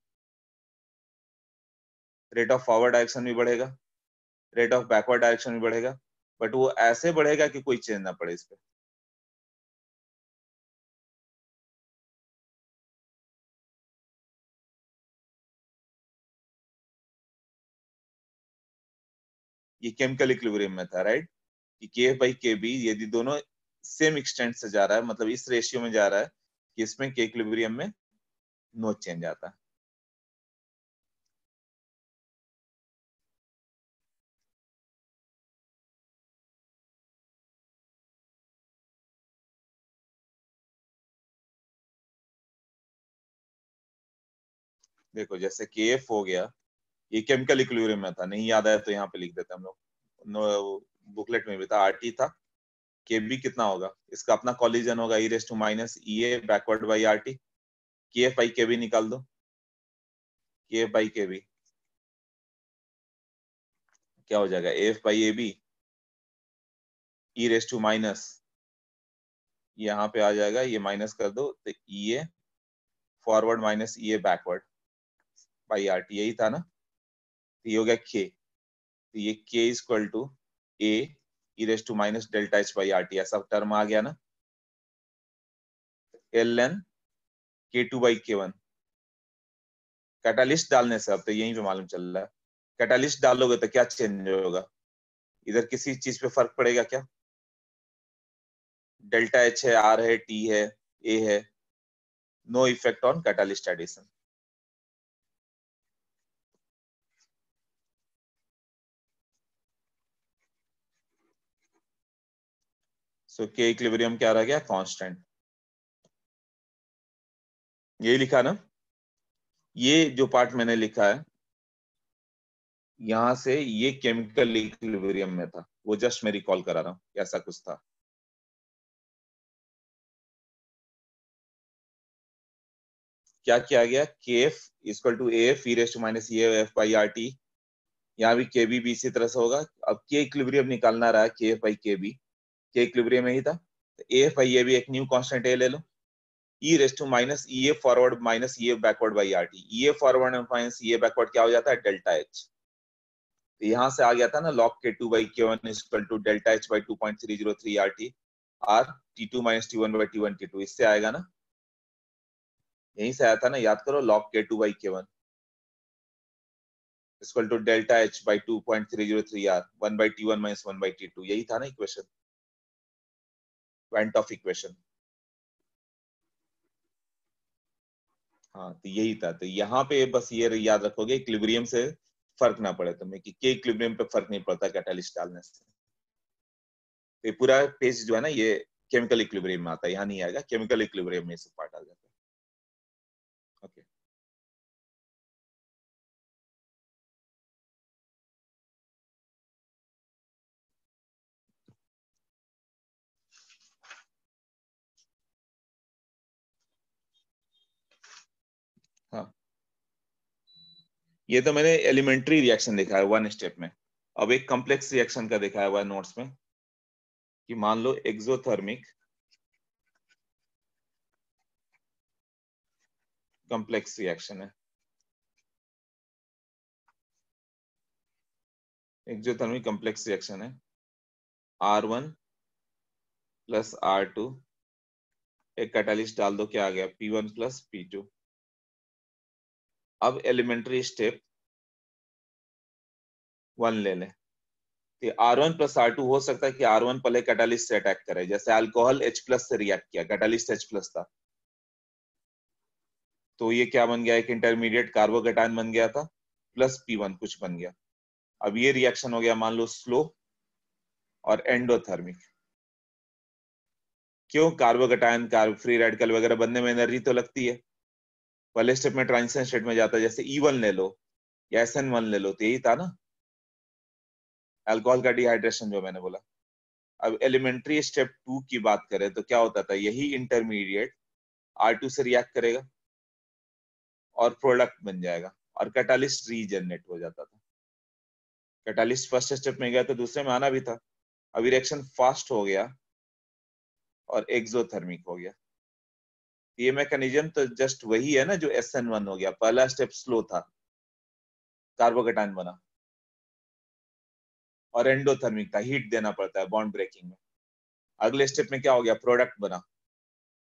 रेट ऑफ फॉरवर्ड डायरेक्शन भी बढ़ेगा, रेट ऑफ बैकवर्ड डायरेक्शन भी बढ़ेगा, बट वो ऐसे बढ़ेगा कि कोई चेंज ना पड़े इस पे। ये केमिकल इक्विलिब्रियम में था, राइट, कि के बाई के बी यदि दोनों सेम एक्सटेंट से जा रहा है, मतलब इस रेशियो में जा रहा है कि इसमें के इक्विलिब्रियम में नो चेंज आता है। देखो जैसे KF हो गया, ये केमिकल इक्विलिब्रियम में था, नहीं याद आया तो यहाँ पे लिख देते हम लोग, बुकलेट में भी था, RT था। KB कितना होगा, इसका अपना कॉलिजन होगा e⁻ backward by RT। KF by KB निकाल दो, KF बाई KB क्या हो जाएगा, AF बाई AB e⁻, यहाँ पे आ जाएगा, ये माइनस कर दो तो EA forward minus EA backward by RT, यही था ना। तो ये हो गया K, तो ये K is equal to A e⁻ delta H by RT, ऐसा टर्म आ गया ना। ln K2 by K1, catalyst डालने से अब तो यहीं पे मालूम चल रहा है, कैटालिस्ट डालोगे तो क्या चेंज होगा, इधर किसी चीज पे फर्क पड़ेगा क्या, डेल्टा H है, R है, T है, A है, no effect on catalyst addition. So K equilibrium क्या रह गया, कांस्टेंट, यही लिखा ना। ये जो पार्ट मैंने लिखा है यहां से, ये केमिकल इक्विलिब्रियम में था, वो जस्ट मैं रिकॉल करा रहा हूं, ऐसा कुछ था। क्या किया गया, KF equal to AF e⁻ by RT, यहाँ भी KB भी इसी तरह से होगा। अब K इक्विलिब्रियम निकालना रहा है, KF by KB, K equilibrium में ही था, तो AF बाई AB एक न्यू कांस्टेंट A ले लो, e⁻ forward minus EA backward by RT, EA forward minus EA backward क्या हो जाता है, डेल्टा H। तो यहाँ से आ गया था ना, log K2 by K1 equal to delta H by 2.303 RT, R T2 minus T1 by T1 T2, इससे आएगा ना, यहीं से आया था ना, याद करो, log K2 by K1 equal to delta H by 2.303 R 1 by T1 minus 1 by T2, यही था ना इक्वेशन, वेंट ऑफ इक्वेशन। हाँ तो यही था, तो यहाँ पे बस ये याद रखोगे, इक्विलिब्रियम से फर्क ना पड़े तुम्हें, कि के इक्विलिब्रियम पे फर्क नहीं पड़ता कैटालिस्ट डालने से। तो ये पूरा पेज जो है ना, ये केमिकल इक्विलिब्रियम में आता है, यहाँ नहीं आएगा, केमिकल इक्विलिब्रियम में सब पार्ट आ जाता है। ओके, हाँ ये तो मैंने एलिमेंट्री रिएक्शन दिखा है वन स्टेप में। अब एक कॉम्प्लेक्स रिएक्शन का दिखाया हुआ है नोट्स में, कि मान लो एक्सोथर्मिक कॉम्प्लेक्स रिएक्शन है, एक्सोथर्मिक कॉम्प्लेक्स रिएक्शन है, R1 प्लस R2, एक कैटालिस्ट डाल दो, क्या आ गया, P1 प्लस P2। अब एलिमेंट्री स्टेप 1 ले लें, तो R1 प्लस R2 हो सकता है कि R1 पहले कैटालिस्ट से अटैक करे, जैसे अल्कोहल H प्लस से रिएक्ट किया, कैटालिस्ट H प्लस था, तो ये क्या बन गया, एक इंटरमीडिएट कार्बोकेटायन बन गया था, प्लस P1 कुछ बन गया। अब ये रिएक्शन हो गया मान लो स्लो और एंडोथर्मिक। क्यों, कार्बोकेटायन कार्ब फ्री रेडिकल वगैरह बनने में एनर्जी तो लगती है, पहले स्टेप में ट्रांजिशन स्टेट में जाता है, जैसे E1 ले लो या SN1 ले लो, तो यही था ना, अल्कोहल का डिहाइड्रेशन जो मैंने बोला। अब एलिमेंट्री स्टेप 2 की बात करें तो क्या होता था, यही इंटरमीडिएट R2 से रिएक्ट करेगा और प्रोडक्ट बन जाएगा, और कैटालिस्ट रीजनरेट हो जाता था। कैटालिस्ट फर्स्ट स्टेप में गया तो दूसरे में आना भी था। अब रिएक्शन फास्ट हो गया और एक्सोथर्मिक हो गया, ये मैकेनिज्म तो जस्ट वही है ना जो SN1 हो गया, पहला स्टेप स्लो था, कार्बोकेटायन बना, और एंडोथर्मिक था, हीट देना पड़ता है बॉन्ड ब्रेकिंग में। अगले स्टेप में क्या हो गया, प्रोडक्ट बना,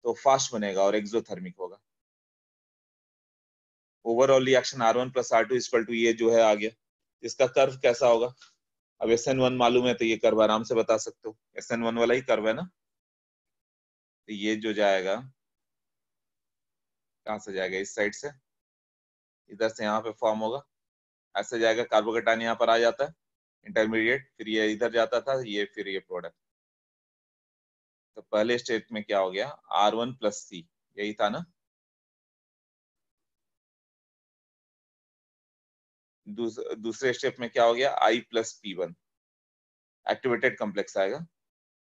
तो फास्ट बनेगा और एक्सोथर्मिक होगा। Overall reaction R1 plus R2 equal to ये जो है आ गया। इसका कर्व कैसा होगा, अब SN1 मालूम है तो ये कर्व आराम से बता सकते हो, SN1 वाला ही कर्व है ना। तो ये जो जाएगा, कहाँ से जाएगा, इस साइड से, इधर से यहाँ पे फॉर्म होगा, ऐसे जाएगा, कार्बोकेटायन यहाँ पर आ जाता है इंटरमीडिएट, फिर ये इधर जाता था, ये फिर ये प्रोडक्ट। तो पहले स्टेप में क्या हो गया, R1 प्लस C, यही था ना। दूसरे स्टेप में क्या हो गया, I+P1 एक्टिवेटेड कॉम्प्लेक्स आएगा,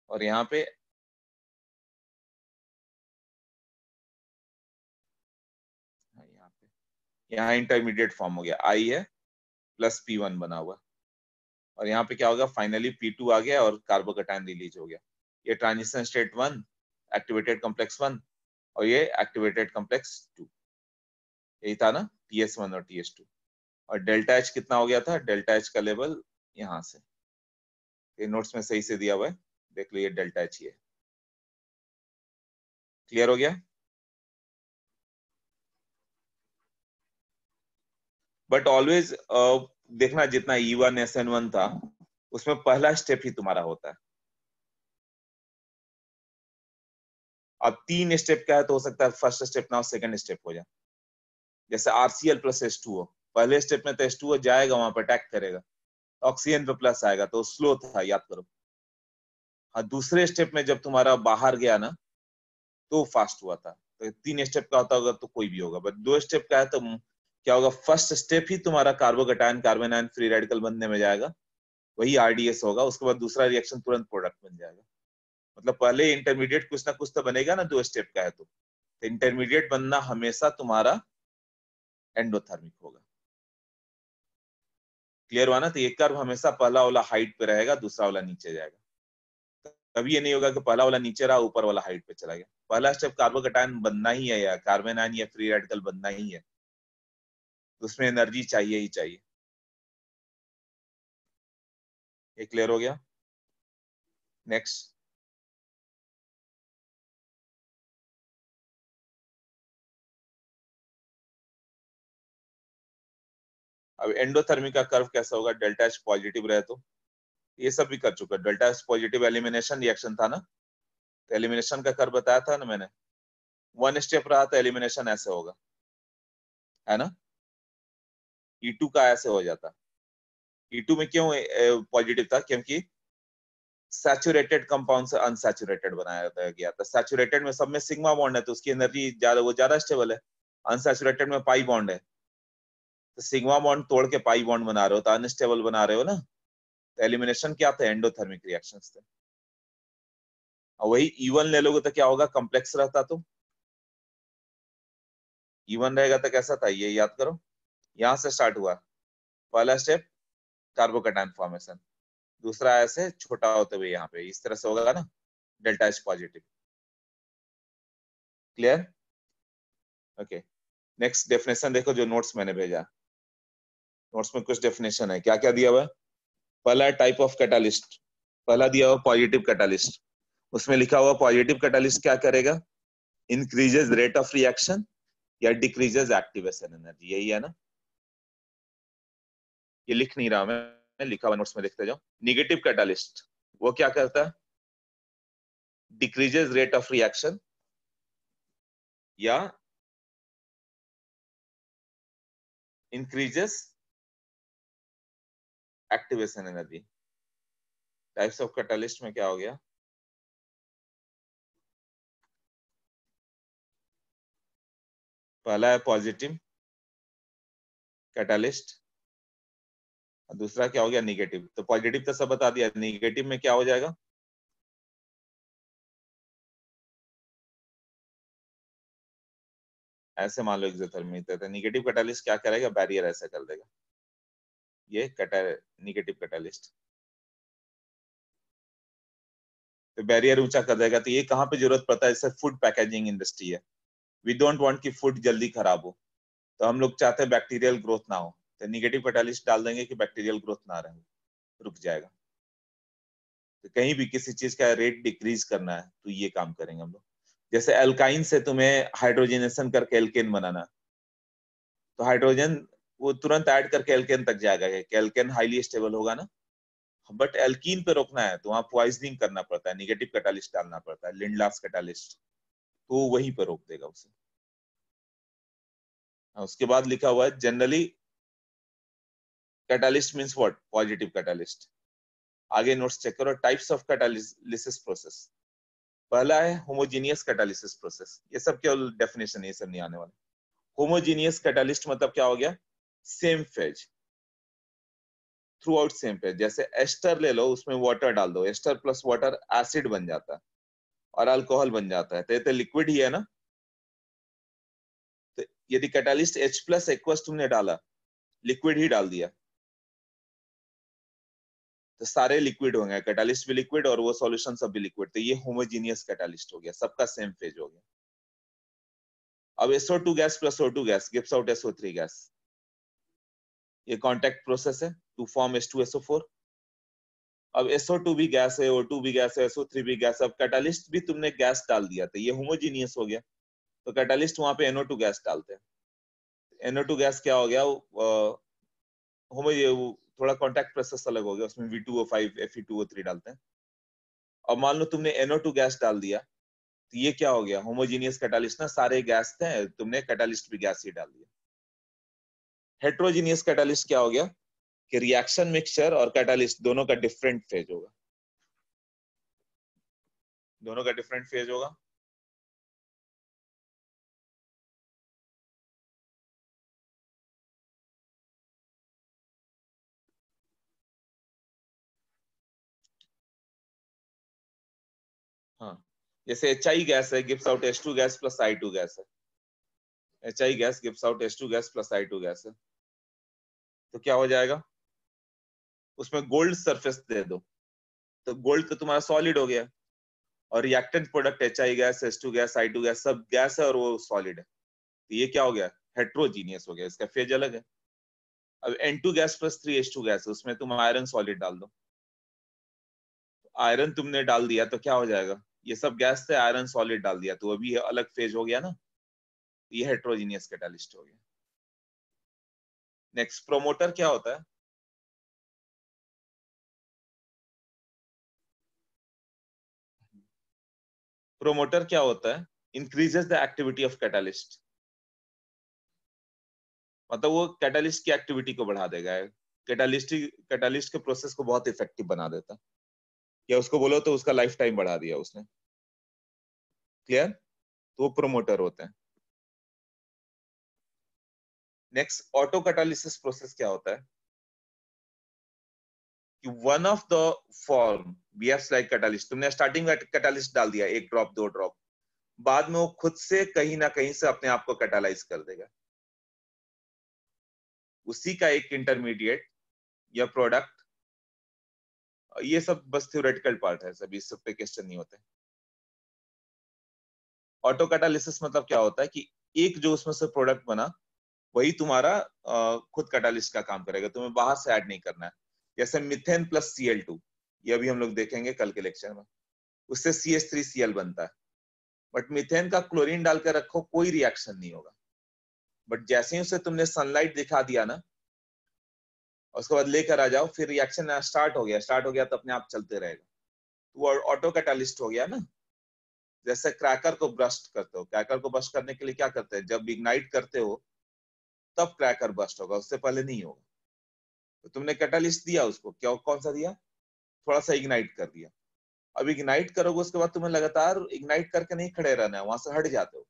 और यहाँ पे यहाँ इंटरमीडिएट फॉर्म हो गया, I है प्लस P1 बना हुआ, और यहाँ पे क्या होगा, फाइनली P2 आ गया और कार्बोकैटायन रिलीज हो गया। ये ट्रांजिशन स्टेट 1 एक्टिवेटेड कॉम्प्लेक्स 1, और ये एक्टिवेटेड कॉम्प्लेक्स 2, यही था ना TS1 और TS2। और डेल्टा H कितना हो गया था, डेल्टा H का लेवल यहाँ से, ये नोट्स में सही से दिया हुआ है, देख लो ये डेल्टा H है। क्लियर हो गया? बट ऑलवेज देखना, जितना E1 SN1 था उसमें पहला स्टेप ही तुम्हारा होता है। अब 3 स्टेप का है तो हो सकता है फर्स्ट स्टेप ना हो, सेकंड स्टेप हो जाए। जैसे RCl प्लस H2O, पहले स्टेप में तो H2O जाएगा वहां पर अटैक करेगा, ऑक्सीजन पे प्लस आएगा तो स्लो था, याद करो। हाँ, दूसरे स्टेप में जब तुम्हारा बाहर गया ना तो फास्ट हुआ था। तो 3 स्टेप का होता होगा तो कोई भी होगा, बट 2 स्टेप का है तो क्या होगा, फर्स्ट स्टेप ही तुम्हारा carbocation carbon ion free radical बनने में जाएगा, वही RDS होगा, उसके बाद दूसरा रिएक्शन तुरंत प्रोडक्ट बन जाएगा। मतलब पहले इंटरमीडिएट कुछ ना कुछ तो बनेगा ना, 2 स्टेप का है तो इंटरमीडिएट बनना हमेशा तुम्हारा एंडोथर्मिक होगा। क्लियर हुआ ना? तो एक कर्व हमेशा पहला वाला हाइट पे रहेगा, दूसरा वाला नीचे जाएगा। कभी ये नहीं होगा कि पहला वाला नीचे रहा, ऊपर वाला हाइट पे चला गया। पहला स्टेप कार्बोकैटायन बनना ही है, या कार्बन आयन या फ्री रेडिकल बनना ही है, उसमें एनर्जी चाहिए ही चाहिए। ये क्लियर हो गया? नेक्स्ट, अब एंडोथर्मिक का कर्व कैसा होगा, डेल्टा H पॉजिटिव रहे तो, ये सब भी कर चुका। Delta H positive elimination reaction था ना, तो एलिमिनेशन का कर्व बताया था ना मैंने। 1 स्टेप रहा तो एलिमिनेशन ऐसे होगा, है ना, E2 का ऐसे हो जाता। E2 में क्यों पॉजिटिव था, क्योंकि सैचुरेटेड कंपाउंड से अनसैचुरेटेड बनाया गया था। सैचुरेटेड में सब में सिग्मा बॉन्ड है तो उसकी एनर्जी ज्यादा, वो ज्यादा स्टेबल है। अनसैचुरेटेड में पाई बॉन्ड है, तो सिग्मा बॉन्ड तोड़ के पाई बॉन्ड बना रहे हो तो अनस्टेबल बना रहे हो ना। तो एलिमिनेशन क्या था, एंडोथर्मिक रिएक्शंस थे। और वही E1 ले लोगे तो क्या होगा, कॉम्प्लेक्स रहता तो E1 रहेगा तो कैसा था, ये याद करो। यहां से स्टार्ट हुआ पहला स्टेप, कार्बोकैटायन फॉर्मेशन, दूसरा ऐसे छोटा होते हुए यहाँ पे इस तरह से होगा ना, delta H positive. Clear? Okay, next definition देखो जो नोट्स मैंने भेजा। नोट्स में कुछ डेफिनेशन है, क्या क्या दिया हुआ है। पहला टाइप ऑफ कैटालिस्ट, पहला दिया हुआ पॉजिटिव कैटालिस्ट, उसमें लिखा हुआ पॉजिटिव कैटालिस्ट क्या करेगा, इंक्रीजेस रेट ऑफ रिएक्शन या डिक्रीजेस एक्टिवेशन एनर्जी, यही है ना। ये लिख नहीं रहा मैं लिखा हुआ नोट्स में लिखते जाओ। निगेटिव कैटालिस्ट वो क्या करता है, डिक्रीजेस रेट ऑफ रिएक्शन या increases activation energy. Types of catalyst में क्या हो गया, पहला है पॉजिटिव कैटालिस्ट, दूसरा क्या हो गया, निगेटिव। तो पॉजिटिव तो सब बता दिया, निगेटिव में क्या हो जाएगा, ऐसे मान लो एक्सोथर्मिक, तो निगेटिव कैटालिस्ट क्या करेगा, बैरियर ऐसा कर देगा, ये निगेटिव कैटालिस्ट। तो बैरियर ऊंचा कर देगा, तो ये कहाँ पे जरूरत पड़ता है, जैसे फूड पैकेजिंग इंडस्ट्री है, वी डोंट वांट कि फूड जल्दी खराब हो, तो हम लोग चाहते हैं बैक्टीरियल ग्रोथ ना हो, तो निगेटिव कैटालिस्ट डाल देंगे कि बैक्टीरियल ग्रोथ ना रहे, रुक जाएगा। तो कहीं भी किसी चीज का रेट डिक्रीज करना है तो ये काम करेंगे हम लोग। जैसे अल्काइन से तुम्हें हाइड्रोजनेशन करके एल्केन बनाना, तो हाइड्रोजन वो तुरंत ऐड करके एल्केन तक जाएगा, एल्केन हाईली स्टेबल होगा ना। बट एल्कीन पे रोकना है तो वहां पॉइजनिंग करना पड़ता है, निगेटिव कैटालिस्ट डालना पड़ता है, लिंडलास कैटालिस्ट, तो वहीं पर रोक देगा उसे। उसके बाद लिखा हुआ है generally catalyst means what, positive catalyst. आगे नोट्स चेक करो, टाइप्स ऑफ कैटालिसिस प्रोसेस। पहला है होमोजीनियस कैटालिसिस प्रोसेस, ये सब केवल डेफिनेशन, ये सब नहीं आने वाला। होमोजीनियस कैटालिस्ट मतलब क्या हो गया, same phase, through out same phase. जैसे एस्टर ले लो, उसमें वाटर डाल दो, एस्टर प्लस वाटर एसिड बन जाता है और अल्कोहल बन जाता है, तो ये तो लिक्विड ही है ना। तो यदि कैटालिस्ट H प्लस एक्वस तुमने डाला, लिक्विड ही डाल दिया, तो सारे लिक्विड होंगे, कैटालिस्ट भी लिक्विड और वो सॉल्यूशन सब भी लिक्विड, तो ये होमोजीनियस कैटालिस्ट हो गया, सबका सेम फेज हो गया। अब SO2 gas plus O2 gas gives out SO3 gas, ये कांटेक्ट प्रोसेस है टू फॉर्म H2SO4। अब SO2 भी गैस है, O2 भी गैस है, SO3 भी गैस है, अब कैटालिस्ट भी तुमने गैस डाल दिया, तो ये होमोजीनियस हो गया, तो कैटालिस्ट वहां पे NO2 गैस डालते हैं। NO2 गैस क्या हो गया, थोड़ा कांटेक्ट प्रोसेस अलग हो गया, उसमें V2O5 Fe2O3 डालते हैं। अब मान लो तुमने NO2 गैस डाल दिया, तो ये क्या हो गया, होमोजीनियस कैटालिस्ट ना, सारे गैस थे, तुमने कैटालिस्ट भी गैस ही डाल दिया। हेट्रोजीनियस कैटालिस्ट क्या हो गया कि रिएक्शन मिक्सचर और कैटालिस्ट दोनों का डिफरेंट फेज होगा, दोनों का डिफरेंट फेज होगा। हाँ, जैसे HI गैस है, gives out H2 gas plus I2 gas है, HI gas gives out H2 gas plus I2 gas है, तो क्या हो जाएगा, उसमें गोल्ड सरफेस दे दो, तो गोल्ड तो तुम्हारा सॉलिड हो गया, और reactant product HI gas, H2 gas, I2 gas सब गैस है और वो सॉलिड है, तो ये क्या हो गया, हेट्रोजीनियस हो गया, इसका फेज अलग है। अब N2 gas plus 3H2 gas, उसमें तुम आयरन सॉलिड डाल दो, आयरन तुमने डाल दिया तो क्या हो जाएगा, ये सब गैस से आयरन सॉलिड डाल दिया, तो अभी अलग फेज हो गया ना, ये हेट्रोजीनियस कैटालिस्ट हो गया। नेक्स्ट, प्रोमोटर क्या होता है, प्रोमोटर क्या होता है, increases the activity of catalyst, मतलब वो कैटालिस्ट की एक्टिविटी को बढ़ा देगा, कैटालिस्ट के प्रोसेस को बहुत इफेक्टिव बना देता है, या उसको बोलो तो उसका लाइफ टाइम बढ़ा दिया उसने। क्लियर, तो वो प्रोमोटर होते हैं। नेक्स्ट, ऑटो कैटालिसिस प्रोसेस क्या होता है कि one of the form behaves like catalyst, तुमने स्टार्टिंग में कैटालिस्ट डाल दिया, एक ड्रॉप दो ड्रॉप, बाद में वो खुद से कहीं ना कहीं से अपने आप को कैटालाइज कर देगा, उसी का एक इंटरमीडिएट या प्रोडक्ट, ये सब बस थ्योरेटिकल पार्ट है, सभी इस सब पे क्वेश्चन नहीं होते। ऑटो कैटालिसिस मतलब क्या होता है कि एक जो उसमें से प्रोडक्ट बना, वही तुम्हारा खुद कैटालिस्ट का काम करेगा, तुम्हें बाहर से ऐड नहीं करना है। जैसे मिथेन प्लस Cl2, ये अभी हम लोग देखेंगे कल के लेक्चर में, उससे CH3Cl बनता है, बट मिथेन का क्लोरीन डालकर रखो कोई रिएक्शन नहीं होगा, बट जैसे ही उसे तुमने सनलाइट दिखा दिया ना, उसके बाद लेकर आ जाओ, फिर रिएक्शन स्टार्ट हो गया तो अपने आप चलते रहेगा, तो वो ऑटो कैटालिस्ट हो गया ना। जैसे क्रैकर को बस्ट करते हो, क्रैकर को बस्ट करने के लिए क्या करते हैं, जब इग्नाइट करते हो तब क्रैकर बस्ट होगा, उससे पहले नहीं होगा। तो तुमने कैटालिस्ट दिया उसको, क्या कौन सा दिया, थोड़ा सा इग्नाइट कर दिया, अब इग्नाइट करोगे उसके बाद तुम्हें लगातार इग्नाइट करके नहीं खड़े रहना है, वहां से हट जाते हो,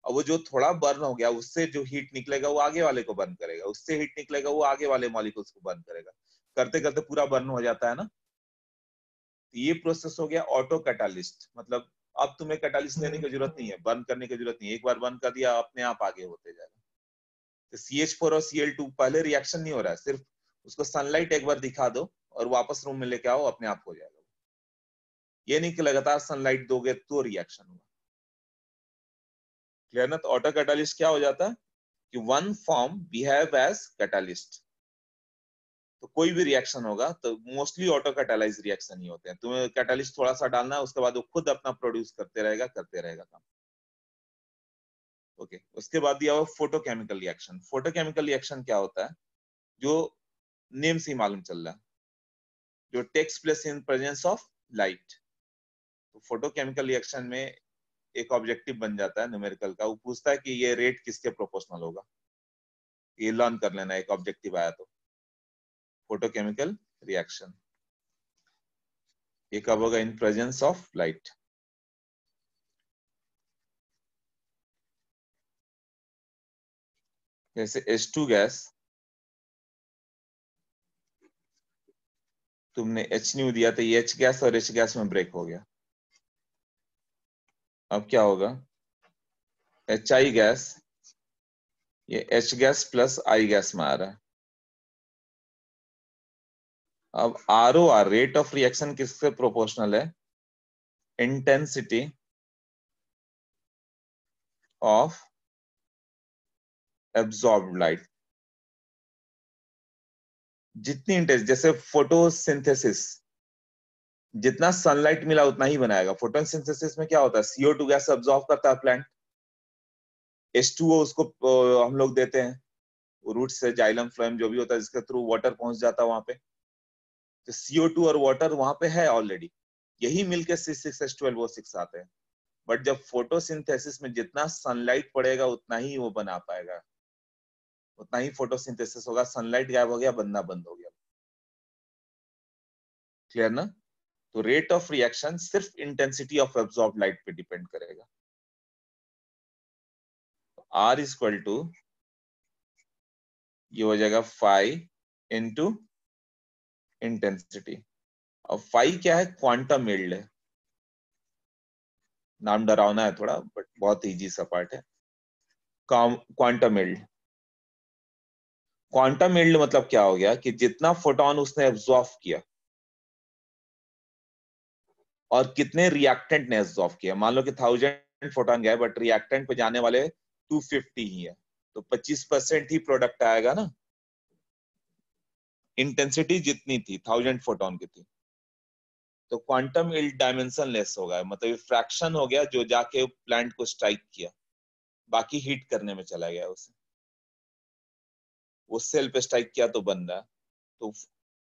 अब वो जो थोड़ा बर्न हो गया उससे जो हीट निकलेगा वो आगे वाले को बर्न करेगा, उससे हीट निकलेगा वो आगे वाले मॉलिक्यूल्स को बर्न करेगा, करते करते पूरा बर्न हो जाता है ना। तो ये प्रोसेस हो गया ऑटो कैटालिस्ट, मतलब अब तुम्हें कैटालिस्ट लेने की जरूरत नहीं है, बर्न करने की जरूरत नहीं है, एक बार बर्न कर दिया अपने आप आगे होते जाएगा। तो CH4 और Cl2 पहले रिएक्शन नहीं हो रहा है, सिर्फ उसको सनलाइट एक बार दिखा दो और वापस रूम में लेके आओ, अपने आप हो जाएगा। ये नहीं कि लगातार सनलाइट दोगे तो रिएक्शन होगा। क्लियर ना, तो ऑटो कैटालिस्ट क्या हो जाता है कि one form behave as catalyst, तो कोई भी रिएक्शन होगा तो मोस्टली ऑटो कैटालाइज रिएक्शन ही होते हैं, तुम्हें कैटालिस्ट थोड़ा सा डालना है, उसके बाद वो खुद अपना प्रोड्यूस करते रहेगा काम। ओके, उसके बाद दिया हुआ फोटोकेमिकल रिएक्शन। फोटोकेमिकल रिएक्शन क्या होता है, जो नेम से ही मालूम चल रहा है, जो takes place in presence of light. तो फोटोकेमिकल रिएक्शन में एक ऑब्जेक्टिव बन जाता है न्यूमेरिकल का, वो पूछता है कि ये रेट किसके प्रोपोर्शनल होगा, ये लर्न कर लेना, एक ऑब्जेक्टिव आया तो। फोटोकेमिकल रिएक्शन ये कब होगा, इन प्रेजेंस ऑफ लाइट। जैसे H2 गैस तुमने H न्यू दिया तो ये H गैस और H गैस में ब्रेक हो गया। अब क्या होगा, HI गैस, ये H gas plus I gas में आ रहा है। अब ROR रेट ऑफ रिएक्शन किससे प्रोपोर्शनल है, इंटेंसिटी ऑफ एब्जॉर्ब्ड लाइट। जितनी इंटेंस, जैसे फोटोसिंथेसिस, जितना सनलाइट मिला उतना ही बनाएगा। फोटोसिंथेसिस में क्या होता है, CO2 गैस अब्सॉर्ब करता है प्लांट, H2O उसको हम लोग देते हैं, रूट से जाइलम फ्लोएम जो भी होता है जिसके थ्रू वाटर पहुंच जाता है वहां पे, तो CO2 और वाटर वहां पे है ऑलरेडी, यही मिलके C6H12O6 आते हैं। बट जब फोटोसिंथेसिस में जितना सनलाइट पड़ेगा उतना ही वो बना पाएगा, उतना ही फोटोसिंथेसिस होगा। सनलाइट गायब हो गया, बनना बंद हो गया। क्लियर ना? तो रेट ऑफ रिएक्शन सिर्फ इंटेंसिटी ऑफ एब्जॉर्ब लाइट पे डिपेंड करेगा। R इक्वल टू ये हो जाएगा फाई इंटू इंटेंसिटी। अब फाई क्या है, क्वांटम यील्ड है, नाम डरावना है थोड़ा बट बहुत इजी सा पार्ट है। क्वांटम यील्ड, क्वांटम यील्ड मतलब क्या हो गया कि जितना फोटोन उसने एब्जॉर्ब किया और कितने रिएक्टेंट ने एब्जॉर्ब किया। मान लो कि 1000 फोटोन गए बट रिएक्टेंट पे जाने वाले 250 ही है, तो 25% ही प्रोडक्ट आएगा ना। इंटेंसिटी जितनी थी 1000 फोटोन की थी, तो क्वांटम यील्ड डायमेंशन लेस होगा, मतलब फ्रैक्शन हो गया जो जाके प्लांट को स्ट्राइक किया, बाकी हीट करने में चला गया उसे, वो सेल पे स्ट्राइक किया तो बन रहा है। तो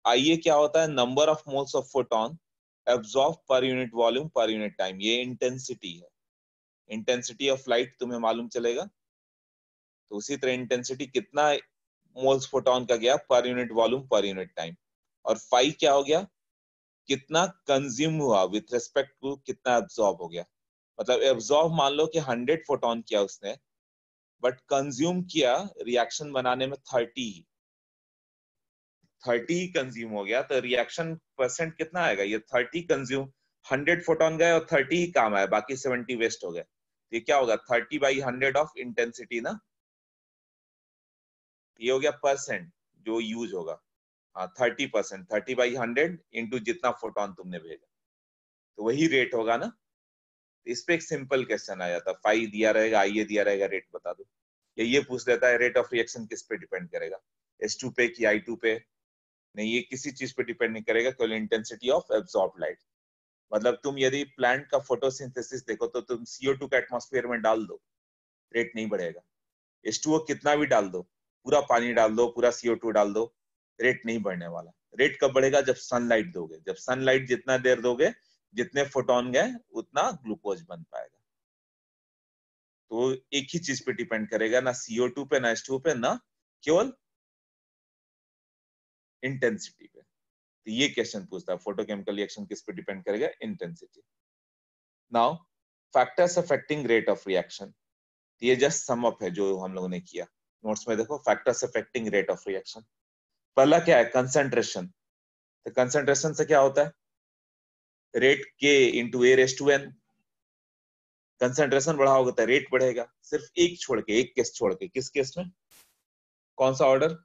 आइए क्या होता है, number of moles of photon absorb पर unit volume per unit time, ये इंटेंसिटी है। इंटेंसिटी ऑफ लाइट तुम्हें मालूम चलेगा, तो उसी तरह इंटेंसिटी कितना मोल्स फोटोन का गया पर unit volume per unit time. और फाई क्या हो गया, कितना कंज्यूम हुआ विथ रिस्पेक्ट टू कितना एब्जॉर्ब हो गया। मतलब एब्जॉर्ब मान लो कि 100 फोटोन किया उसने, बट कंज्यूम किया रिएक्शन बनाने में 30 ही कंज्यूम हो गया, तो रिएक्शन परसेंट कितना आएगा, ये 30 कंज्यूम, 100 फोटोन गए और 30 ही काम आया, बाकी 70 वेस्ट हो गए। ये क्या होगा, 30/100 ऑफ इंटेंसिटी ना, ये हो गया परसेंट जो यूज होगा। हाँ 30%, 30/100 इंटू जितना फोटोन तुमने भेजा, तो वही रेट होगा ना। इस पे एक सिंपल क्वेश्चन आ जाता, फाई दिया रहेगा, आई दिया रहेगा, रेट बता दो। ये पूछ लेता है रेट ऑफ रिएक्शन किस पे डिपेंड करेगा, H2 पे कि I2 पे? नहीं, ये किसी चीज पे डिपेंड नहीं करेगा, केवल इंटेंसिटी ऑफ एब्जॉर्ब लाइट। मतलब तुम यदि प्लांट का फोटोसिंथेसिस देखो तो तुम CO2 का एटमॉस्फेयर में डाल दो, रेट नहीं बढ़ेगा। H2O कितना भी डाल दो, पूरा पानी डाल दो, पूरा CO2 डाल दो, रेट नहीं बढ़ने वाला। रेट कब बढ़ेगा, जब सनलाइट दोगे, जब सनलाइट जितना देर दोगे, जितने फोटोन गए उतना ग्लूकोज बन पाएगा। तो एक ही चीज पे डिपेंड करेगा, ना CO2 पे, ना H2O पे, ना केवल इंटेंसिटी पे। तो ये क्वेश्चन पूछता है फोटोकेमिकल रिएक्शन किस पे डिपेंड करेगा, intensity. Now factors affecting rate of reaction, ये जस्ट सम अप है जो हम लोगों ने किया। नोट्स में देखो, factors affecting rate of reaction, पहला क्या है, कंसंट्रेशन। तो कंसंट्रेशन से क्या होता है, rate K into A⁻n। Concentration बढ़ाओगे तो रेट बढ़ेगा, सिर्फ एक छोड़ के, एक केस छोड़ के। किस केस में, कौन सा ऑर्डर,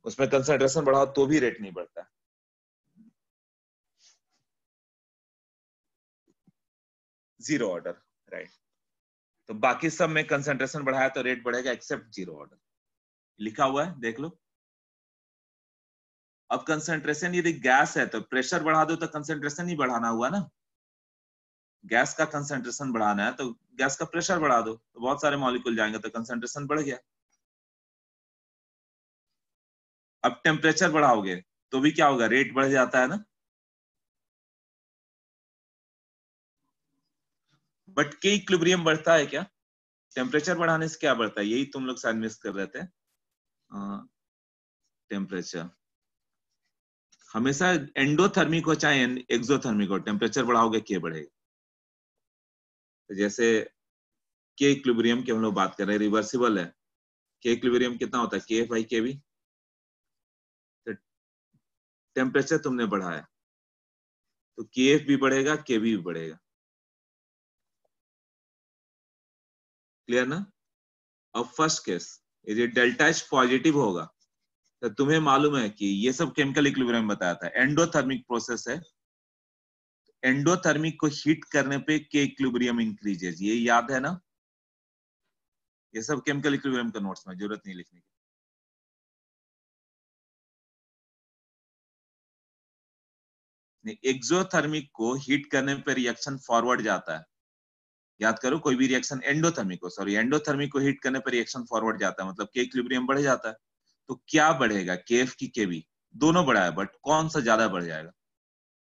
उसमें कंसंट्रेशन बढ़ाओ तो भी रेट नहीं बढ़ता। Zero order, right. तो बाकी सब में कंसंट्रेशन बढ़ाया तो रेट बढ़ेगा, एक्सेप्ट जीरो ऑर्डर, लिखा हुआ है देख लो। अब कंसंट्रेशन यदि गैस है तो प्रेशर बढ़ा दो तो कंसंट्रेशन ही बढ़ाना हुआ ना। गैस का कंसंट्रेशन बढ़ाना है तो गैस का प्रेशर बढ़ा दो, तो बहुत सारे मॉलिक्यूल जाएंगे तो कंसंट्रेशन बढ़ गया। अब टेम्परेचर बढ़ाओगे तो भी क्या होगा, रेट बढ़ जाता है ना। बट के इक्विलिब्रियम बढ़ता है क्या, टेम्परेचर बढ़ाने से क्या बढ़ता है, यही तुम लोग शायद मिस कर रहे थे। टेम्परेचर हमेशा एंडोथर्मिक हो चाहे एक्सोथर्मिक हो, टेम्परेचर बढ़ाओगे के बढ़ेगा। तो जैसे के इक्विलिब्रियम की हम लोग बात कर रहे हैं, रिवर्सिबल है। के इक्विलिब्रियम कितना होता है, KF/kV। टेम्परेचर तुमने बढ़ाया तो केएफ भी बढ़ेगा, केबी भी बढ़ेगा। क्लियर ना? अब फर्स्ट केस, यदि डेल्टा एच पॉजिटिव होगा तो तुम्हें मालूम है कि ये सब केमिकल इक्विलिब्रियम बताया था, एंडोथर्मिक प्रोसेस है। एंडोथर्मिक को हीट करने पे के इक्विलिब्रियम इंक्रीजेस, ये याद है ना? ये सब केमिकल इक्विलिब्रियम का नोट्स में, जरूरत नहीं लिखने की। एक्सोथर्मिक को हीट करने पे रिएक्शन फॉरवर्ड जाता है। याद करो, कोई भी रिएक्शन एंडोथर्मिक को हीट करने पर रिएक्शन फॉरवर्ड जाता है, मतलब के इक्विलिब्रियम बढ़ जाता है। तो क्या बढ़ेगा, केएफ की केबी? दोनों बढ़ा है, बट कौन सा ज्यादा बढ़ जाएगा?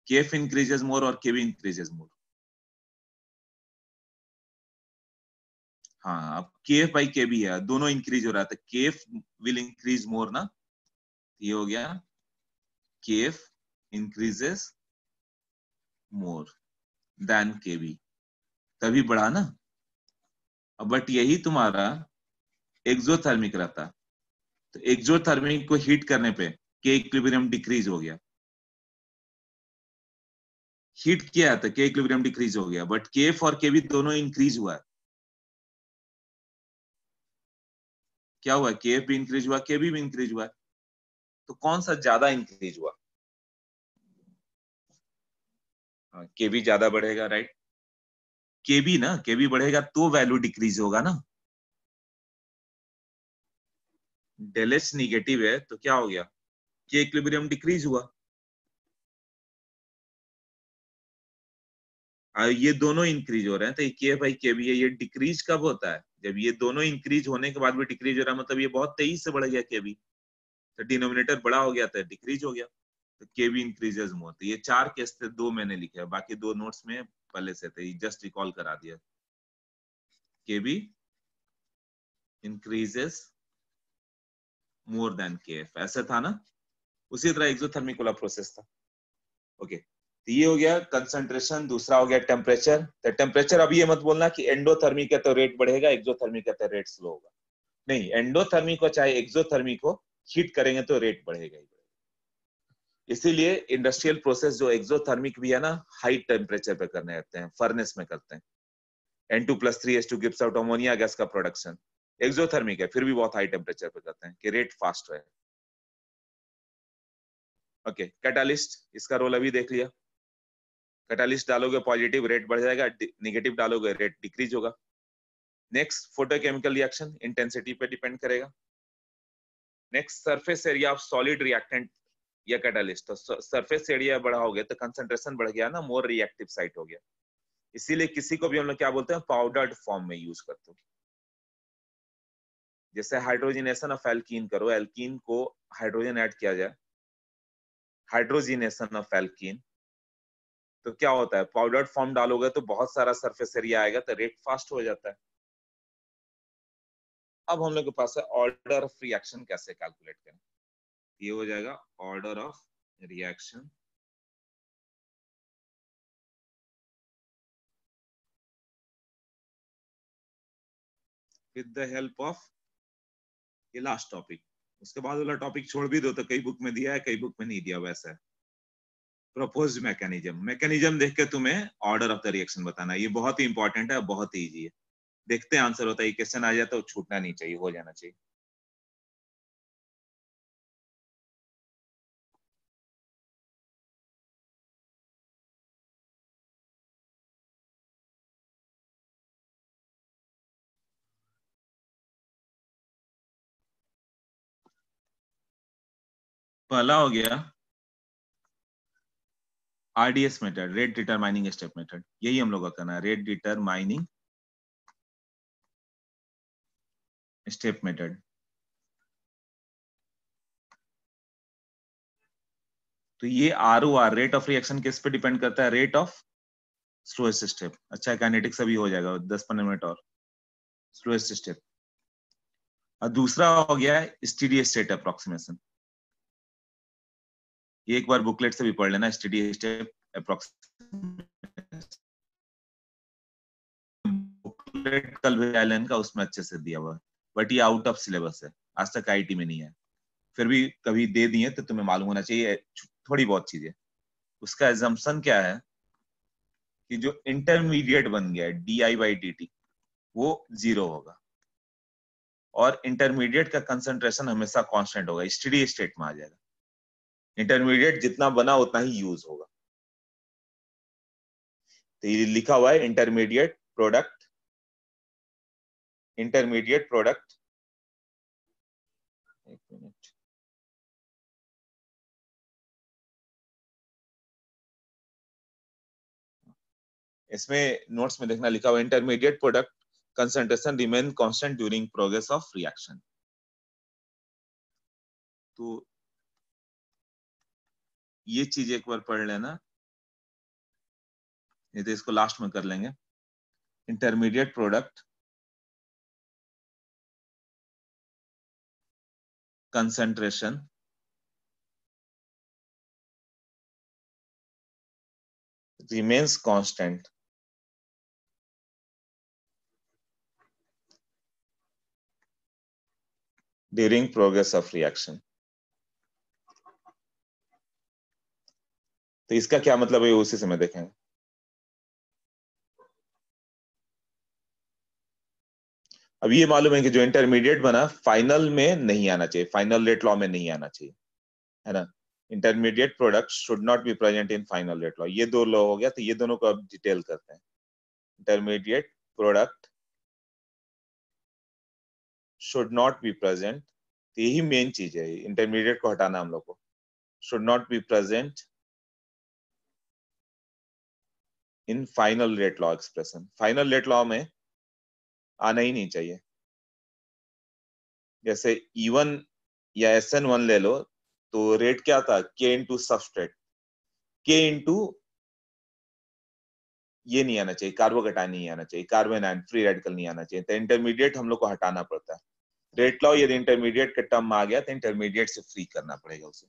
केएफ इंक्रीजेस मोर और केबी इंक्रीजेस मोर। हाँ, अब केएफ बाई केबी है, दोनों इंक्रीज हो रहा है, केएफ विल इंक्रीज मोर ना। ये हो गया केएफ इंक्रीजेस मोर देन केबी, तभी बढ़ा ना। बट यही तुम्हारा एक्सोथर्मिक रहता, तो एक्सोथर्मिक को हीट करने पे के इक्विलिब्रियम डिक्रीज हो गया। हीट किया है तो के इक्विलिब्रियम डिक्रीज हो गया, बट केएफ और केबी दोनों इंक्रीज हुआ है। क्या हुआ, केएफ भी इंक्रीज हुआ, केबी भी इंक्रीज हुआ है। तो कौन सा ज्यादा इंक्रीज हुआ? केबी ज्यादा बढ़ेगा, राइट? केबी ना, केबी बढ़ेगा तो वैल्यू डिक्रीज होगा ना। डेल एच निगेटिव है तो क्या हो गया, के इक्विलिब्रियम डिक्रीज हुआ। ये दोनों इंक्रीज हो रहे हैं, तो के बाई केबी है, ये डिक्रीज कब होता है? जब ये दोनों इंक्रीज होने के बाद भी डिक्रीज हो रहा है, मतलब ये बहुत तेजी से बढ़ गया केबी, तो डिनोमिनेटर बड़ा हो गया था, डिक्रीज हो गया, तो केबी इंक्रीजेस मोर। तो ये 4 केस थे, 2 मैंने लिखे हैं, बाकी 2 नोट्स में पहले से थे, जस्ट रिकॉल करा दिया। केबी इंक्रीजेस मोर देन केएफ, ऐसा था ना। उसी तरह एक्सोथर्मिक वाला प्रोसेस था। ओके, तो ये हो गया कंसंट्रेशन। दूसरा हो गया टेम्परेचर। तो टेम्परेचर अभी ये मत बोलना कि एंडोथर्मिक है तो रेट बढ़ेगा, एक्सोथर्मिक है तो रेट स्लो होगा। नहीं, एंडोथर्मिक को चाहे एक्सोथर्मिक को हीट करेंगे तो रेट बढ़ेगा ही। इसीलिए इंडस्ट्रियल प्रोसेस जो एक्सोथर्मिक भी है ना, हाई टेम्परेचर पे करने रहते हैं, फर्नेस में करते हैं। N2+3H2 gives out ammonia gas का प्रोडक्शन। एक्सोथर्मिक है फिर भी बहुत हाई टेम्परेचर पे करते हैं कि रेट फास्ट रहे। ओके, कैटालिस्ट, इसका रोल अभी देख लिया। कैटालिस्ट डालोगे पॉजिटिव, रेट बढ़ जाएगा, नेगेटिव डालोगे रेट डिक्रीज होगा। नेक्स्ट, फोटोकेमिकल रिएक्शन इंटेंसिटी पे डिपेंड करेगा। Next, surface area of solid reactant या कैटालिस्ट। तो सरफेस एरिया बढ़ाओगे तो कंसंट्रेशन बढ़ गया ना, मोर रिएक्टिव साइट हो गया। इसीलिए किसी को भी हम लोग क्या बोलते हैं, पाउडर्ड फॉर्म में यूज करते हो। जैसे हाइड्रोजिनेशन ऑफ एल्कीन करो, एल्कीन को हाइड्रोजन ऐड किया जाए, हाइड्रोजिनेशन ऑफ एल्कीन, तो क्या होता है, पाउडर्ड फॉर्म डालोगे तो बहुत सारा सरफेस एरिया आएगा, तो रेट फास्ट हो जाता है। अब हम लोग के पास है ऑर्डर ऑफ रिएक्शन कैसे कैलकुलेट करें। ये हो जाएगा order of reaction with the help of, ये लास्ट टॉपिक, उसके बाद वाला टॉपिक छोड़ भी दो तो कई बुक में दिया है, कई बुक में नहीं दिया। वैसा है प्रपोज मैकेनिज्म। मैकेनिज्म देख के तुम्हें ऑर्डर ऑफ द रिएक्शन बताना है, ये बहुत ही इंपॉर्टेंट है, बहुत ही इजी है। देखते हैं आंसर होता है, क्वेश्चन आ जाए तो छूटना नहीं चाहिए, हो जाना चाहिए। पहला हो गया RDS method, rate determining step method. यही हम लोग का करना है, रेट डिटरमाइनिंग स्टेप मेथड। तो ये ROR, रेट ऑफ रिएक्शन, किस पे डिपेंड करता है, रेट ऑफ स्लोएस्ट स्टेप। अच्छा, काइनेटिक्स अभी हो जाएगा 10-15 मिनट और, स्लोएस्ट स्टेप। और दूसरा हो गया स्टेडी स्टेट अप्रोक्सीमेशन। ये एक बार बुकलेट से भी पढ़ लेना, स्टेडी स्टेट अप्रोक्सीमेशन। बुकलेट कल भी आइलैंड का, उसमें अच्छे से दिया हुआ है, बट ये आउट ऑफ सिलेबस है, आज तक आईटी में नहीं है। फिर भी कभी दे दिए तो तुम्हें मालूम होना चाहिए, थोड़ी बहुत चीजें। उसका एजम्पशन क्या है कि जो इंटरमीडिएट बन गया है di/dt वो 0 होगा और इंटरमीडिएट का कंसंट्रेशन हमेशा कांस्टेंट होगा, स्टेडी स्टेट में आ जाएगा। इंटरमीडिएट जितना बना उतना ही यूज होगा। तो ये लिखा हुआ है इंटरमीडिएट प्रोडक्ट, इंटरमीडिएट प्रोडक्ट, एक मिनट, इसमें नोट्स में देखना लिखा हुआ intermediate product concentration remain constant during progress of reaction. तो ये चीज एक बार पढ़ लेना, नहीं तो इसको लास्ट में कर लेंगे। Intermediate product concentration remains constant during progress of reaction। तो इसका क्या मतलब है उसी समय देखेंगे। अब ये मालूम है कि जो इंटरमीडिएट बना फाइनल में नहीं आना चाहिए, फाइनल रेट लॉ में नहीं आना चाहिए, है ना। Intermediate product should not be present in final rate law, ये दो लॉ हो गया। तो ये दोनों को अब डिटेल करते हैं। Intermediate product should not be present, यही मेन चीज है, इंटरमीडिएट को हटाना हम लोग को। Should not be present in final rate law expression, final rate law में आना ही नहीं चाहिए। जैसे E1 या SN1 ले लो, तो रेट क्या था, K into substrate, K into ये नहीं आना चाहिए, कार्बोकैटायन नहीं आना चाहिए, कार्बन आयन फ्री रेडिकल नहीं आना चाहिए। तो इंटरमीडिएट हम लोग को हटाना पड़ता है। रेट लॉ यदि इंटरमीडिएट के टर्म में आ गया तो इंटरमीडिएट से फ्री करना पड़ेगा उसे।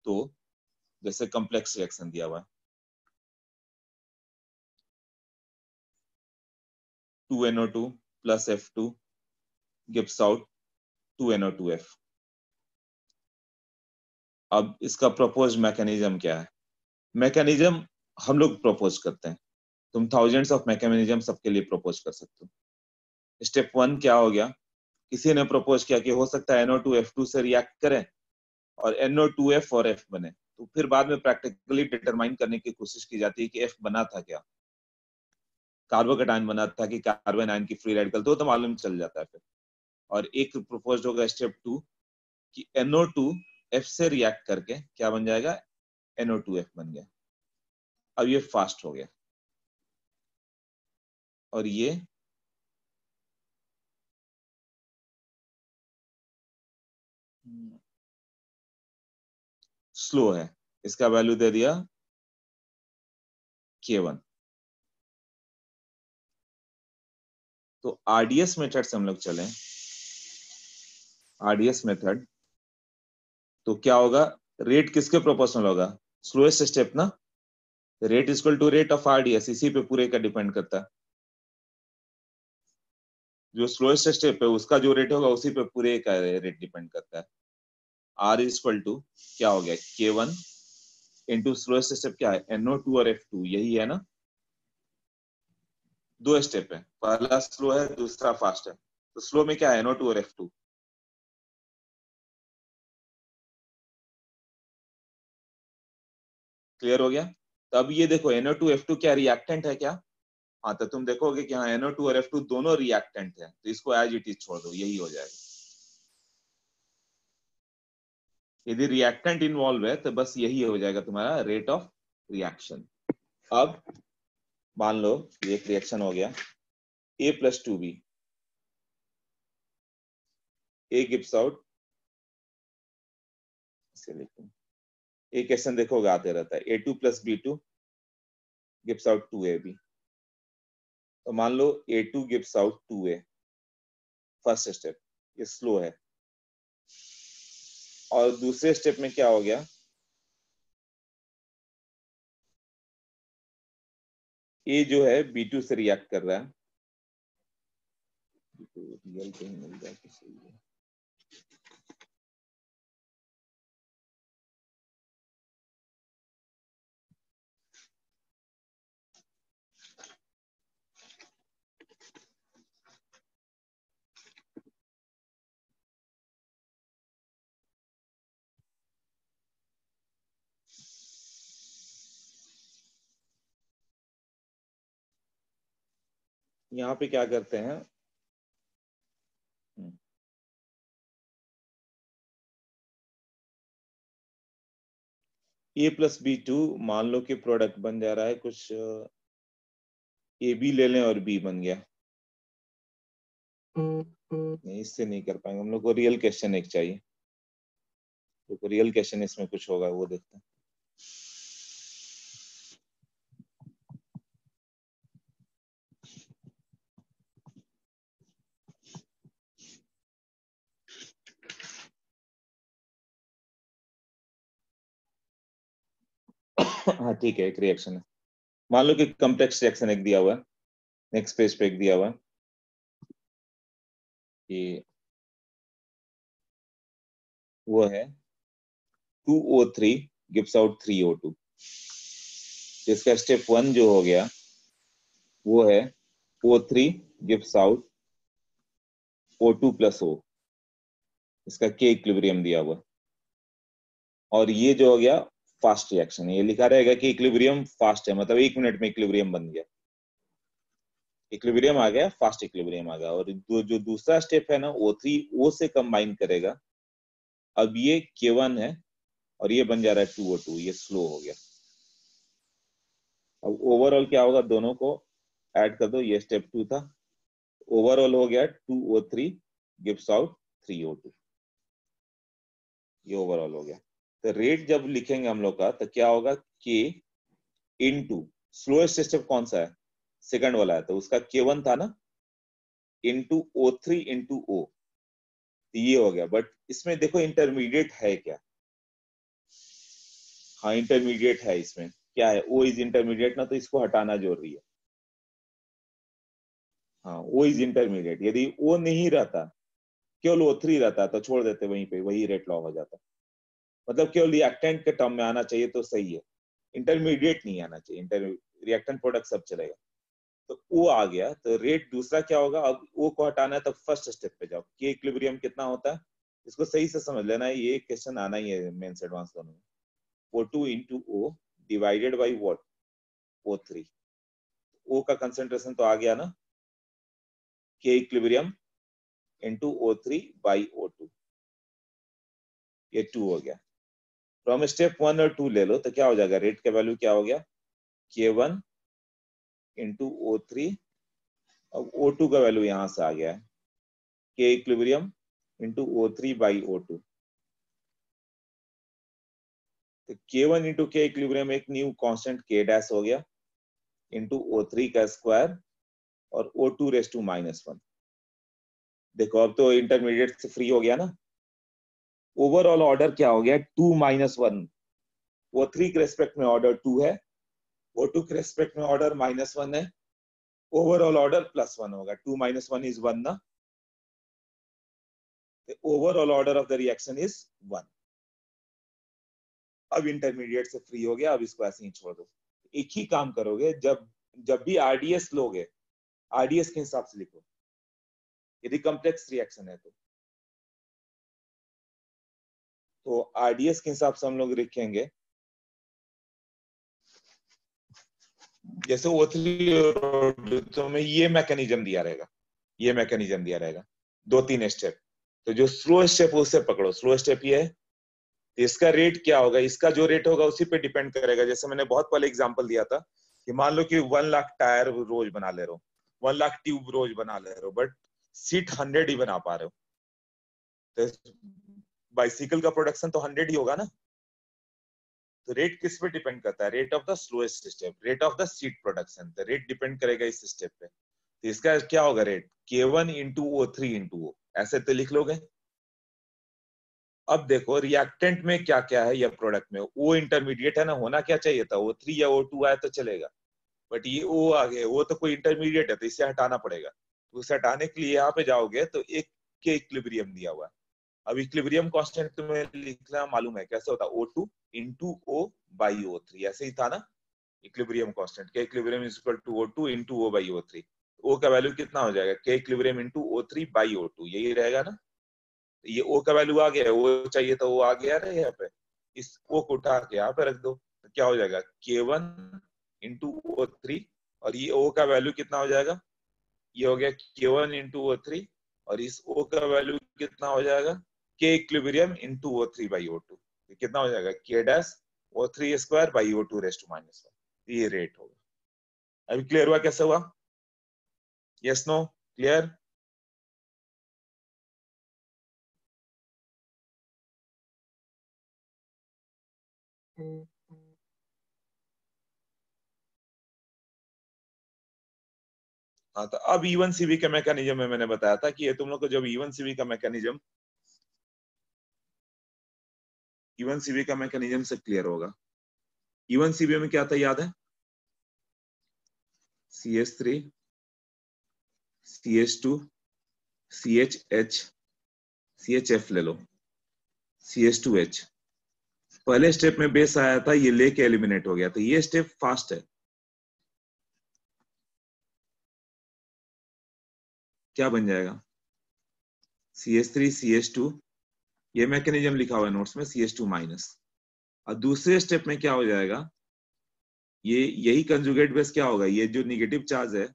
तो जैसे कॉम्प्लेक्स रिएक्शन दिया हुआ है, 2NO2 plus F2 gives out 2NO2F। अब इसका प्रपोज मैकेनिज्म क्या है? मैकेनिज्म हम लोग प्रपोज करते हैं, तुम थाउजेंड्स ऑफ मैकेनिज्म सबके लिए प्रपोज कर सकते हो। स्टेप 1 क्या हो गया, किसी ने प्रपोज किया कि हो सकता है NO2F2 से रिएक्ट करें और NO2F और F बने। तो फिर बाद में प्रैक्टिकली डिटरमाइन करने की कोशिश की जाती है कि F बना था क्या, कार्बोकैटायन बना था कि कार्बन आयन की फ्री रेडिकल, तो मालूम चल जाता है फिर। और एक प्रपोज होगा स्टेप 2 कि NO2F से रिएक्ट करके क्या बन जाएगा, NO2F बन गया। अब ये फास्ट हो गया और ये स्लो है। इसका वैल्यू दे दिया K1। तो RDS मेथड से हम लोग चलें, RDS मेथड, तो क्या होगा, रेट किसके प्रोपोर्शनल होगा, स्लोएस्ट स्टेप ना। Rate equal to rate of RDS, इसी पे पूरे का डिपेंड करता है। जो स्लोएस्ट स्टेप है उसका जो रेट होगा उसी पे पूरे का रेट डिपेंड करता है। R इक्वल टू क्या हो गया, K1 इंटू स्लोएस्ट स्टेप क्या है, NO2 और F2, यही है ना। दो स्टेप है, पहला स्लो है दूसरा फास्ट है। तो स्लो में क्या है, NO2 और F2। क्लियर हो गया। तो अब ये देखो NO2 F2 क्या रिएक्टेंट है क्या। हाँ, तो तुम देखोगे कि हाँ NO2 और F2 दोनों रिएक्टेंट है, तो इसको एज इट इज छोड़ दो, यही हो जाएगा। यदि रिएक्टेंट इन्वॉल्व है तो बस यही हो जाएगा तुम्हारा रेट ऑफ रिएक्शन। अब मान लो ये एक रिएक्शन हो गया, A+2B, A गिव्स आउट, एक क्वेश्चन देखोगे आते रहता है, A2 plus B2 gives out 2AB। तो मान लो A2 gives out 2A, first step, ये स्लो है। और दूसरे स्टेप में क्या हो गया, A जो है B2 से रिएक्ट कर रहा है, रियल कहीं मिल जाए तो सही है। यहाँ पे क्या करते हैं, ए प्लस बी टू, मान लो कि प्रोडक्ट बन जा रहा है कुछ, ए बी ले लें और बी बन गया। नहीं, इससे नहीं कर पाएंगे, हम लोग को रियल क्वेश्चन एक चाहिए, तो रियल क्वेश्चन इसमें कुछ होगा वो देखते हैं। हाँ ठीक है, एक रिएक्शन है, मान लो कि कॉम्प्लेक्स रिएक्शन एक दिया हुआ है, नेक्स्ट पेज पे एक दिया हुआ है कि वो है 2O3 गिव्स आउट 3O2। इसका स्टेप 1 जो हो गया वो है O3 gives out O2 plus O, इसका के इक्विलिब्रियम दिया हुआ, और ये जो हो गया फास्ट रिएक्शन है, ये लिखा रहेगा कि इक्विलिब्रियम फास्ट है, मतलब 1 मिनट में इक्विलिब्रियम बन गया, इक्विलिब्रियम आ गया, फास्ट इक्विलिब्रियम आ गया। और जो दूसरा स्टेप है ना, O3 O से कंबाइन करेगा, अब ये K1 है और ये बन जा रहा है 2O2, ये स्लो हो गया। अब ओवरऑल क्या होगा, दोनों को ऐड कर दो, ये स्टेप 2 था, ओवरऑल हो गया 2O3 गिव्स आउट 3O2, ये ओवरऑल हो गया। तो रेट जब लिखेंगे हम लोग का तो क्या होगा, K इनटू स्लोएस्ट स्टेप कौन सा है, सेकंड वाला है, तो उसका K1 था ना, इनटू O3 इंटू O, ये हो गया। बट इसमें देखो इंटरमीडिएट है क्या, हाँ इंटरमीडिएट है, इसमें क्या है, O इज इंटरमीडिएट ना, तो इसको हटाना जरूरी है। हाँ O इज इंटरमीडिएट, यदि O नहीं रहता, केवल O3 रहता तो छोड़ देते वहीं पे, वही रेट लॉ हो जाता, मतलब केवल रिएक्टेंट के टर्म में आना चाहिए तो सही है, इंटरमीडिएट नहीं आना चाहिए, रिएक्टेंट प्रोडक्ट सब चलेगा। तो O आ गया, तो रेट दूसरा क्या होगा, अब O को हटाना है तो फर्स्ट स्टेप पे जाओ, के इक्विलिब्रियम कितना होता है, इसको सही से समझ लेना है, ये क्वेश्चन आना ही है मेंस एडवांस दोनों में। O2 into O divided by what, O3, O का कंसेंट्रेशन तो आ गया ना, के equilibrium into O3 by O2, ये 2 हो गया। फ्रॉम स्टेप 1 और 2 ले लो तो क्या हो जाएगा, रेट का वैल्यू क्या हो गया, K1 इंटू O3, अब O2 का वैल्यू यहां से आ गया है, के equilibrium into O3 by O2, तो K1 इंटू के इक्विलिब्रियम एक न्यू कांस्टेंट K डैश हो गया, इंटू O3 का स्क्वायर और O2 रेस टू -1। देखो अब तो इंटरमीडिएट से फ्री हो गया ना, ओवरऑल ऑर्डर क्या हो गया, 2-1, O3 के रेस्पेक्ट में ऑर्डर 2 है, O2 के रेस्पेक्ट में ऑर्डर -1 है, ओवरऑल ऑर्डर +1 होगा, 2 - 1 इज 1 ना, overall order of the reaction is 1। अब इंटरमीडिएट से फ्री हो गया, अब इसको ऐसे ही छोड़ दो। एक ही काम करोगे, जब जब भी आरडीएस लोगे, आरडीएस के हिसाब से लिखो, यदि कॉम्प्लेक्स रिएक्शन है तो आरडीएस के हिसाब से हम लोग लिखेंगे, जैसे O3 तो में ये मैकेनिज्म दिया रहेगा, ये मैकेनिज्म दिया रहेगा, 2-3 स्टेप, तो जो स्लो स्टेप उससे पकड़ो, स्लो स्टेप ये है, इसका रेट क्या होगा, इसका जो रेट होगा उसी पे डिपेंड करेगा। जैसे मैंने बहुत पहले एग्जांपल दिया था कि मान लो कि 1 लाख टायर रोज बना ले रहे हो, 1 लाख ट्यूब रोज बना ले रहे हो, बट सीट 100 ही बना पा रहे हो, तो बाइसिकल का प्रोडक्शन तो 100 ही होगा ना। तो रेट किस पे डिपेंड करता है, rate of the slowest step, rate of the seat production, तो रेट डिपेंड करेगा इस स्टेप पे। तो इसका क्या होगा rate, K1 into O3 into O, ऐसे तो लिख लोगे। अब देखो रिएक्टेंट में क्या क्या है, या प्रोडक्ट में O इंटरमीडिएट है ना, होना क्या चाहिए था, O3 या O2 आए तो चलेगा, बट ये O आ गया, वो तो कोई इंटरमीडिएट है तो इसे हटाना पड़ेगा, तो उसे हटाने के लिए यहाँ पे जाओगे तो एक के इक्विलिब्रियम दिया हुआ है। अब इक्विलिब्रियम कांस्टेंट तुम्हें लिखना मालूम है कैसे होता है, O2 into O by O3, ऐसे ही था ना इक्विलिब्रियम कांस्टेंट, के equilibrium is equal to O2 into O by O3, O का वैल्यू कितना हो जाएगा, के equilibrium into O3 by O2, यही रहेगा ना। ये O का वैल्यू आ गया, वो चाहिए तो वो आ गया ना, यहाँ पे इस O को उठा के यहाँ पे रख दो, तो क्या हो जाएगा K1 इंटू O3, और ये O का वैल्यू कितना हो जाएगा ये हो गया K1 इंटू O3 और इस O का वैल्यू कितना हो जाएगा K equilibrium into O3 by O2, कितना हो जाएगा K dash O3 square by O2 raised to minus 1, ये रेट होगा। अभी क्लियर हुआ कैसे हुआ? Yes no clear? हाँ, तो अब E1 CV का मैकेनिज्म में मैंने बताया था कि ये तुम लोग को जब E1 CV का मैकेनिज्म से क्लियर होगा। E1 CV में क्या था याद है? CH3 CH2 CHH CHF ले लो, CH2H। पहले स्टेप में बेस आया था, ये लेके एलिमिनेट हो गया, तो ये स्टेप फास्ट है। क्या बन जाएगा? CH3 CH2, ये मैकेनिज्म लिखा हुआ है नोट्स में, CH2 माइनस। और दूसरे स्टेप में क्या हो जाएगा, ये यही कंजुगेट बेस क्या होगा, ये जो निगेटिव चार्ज है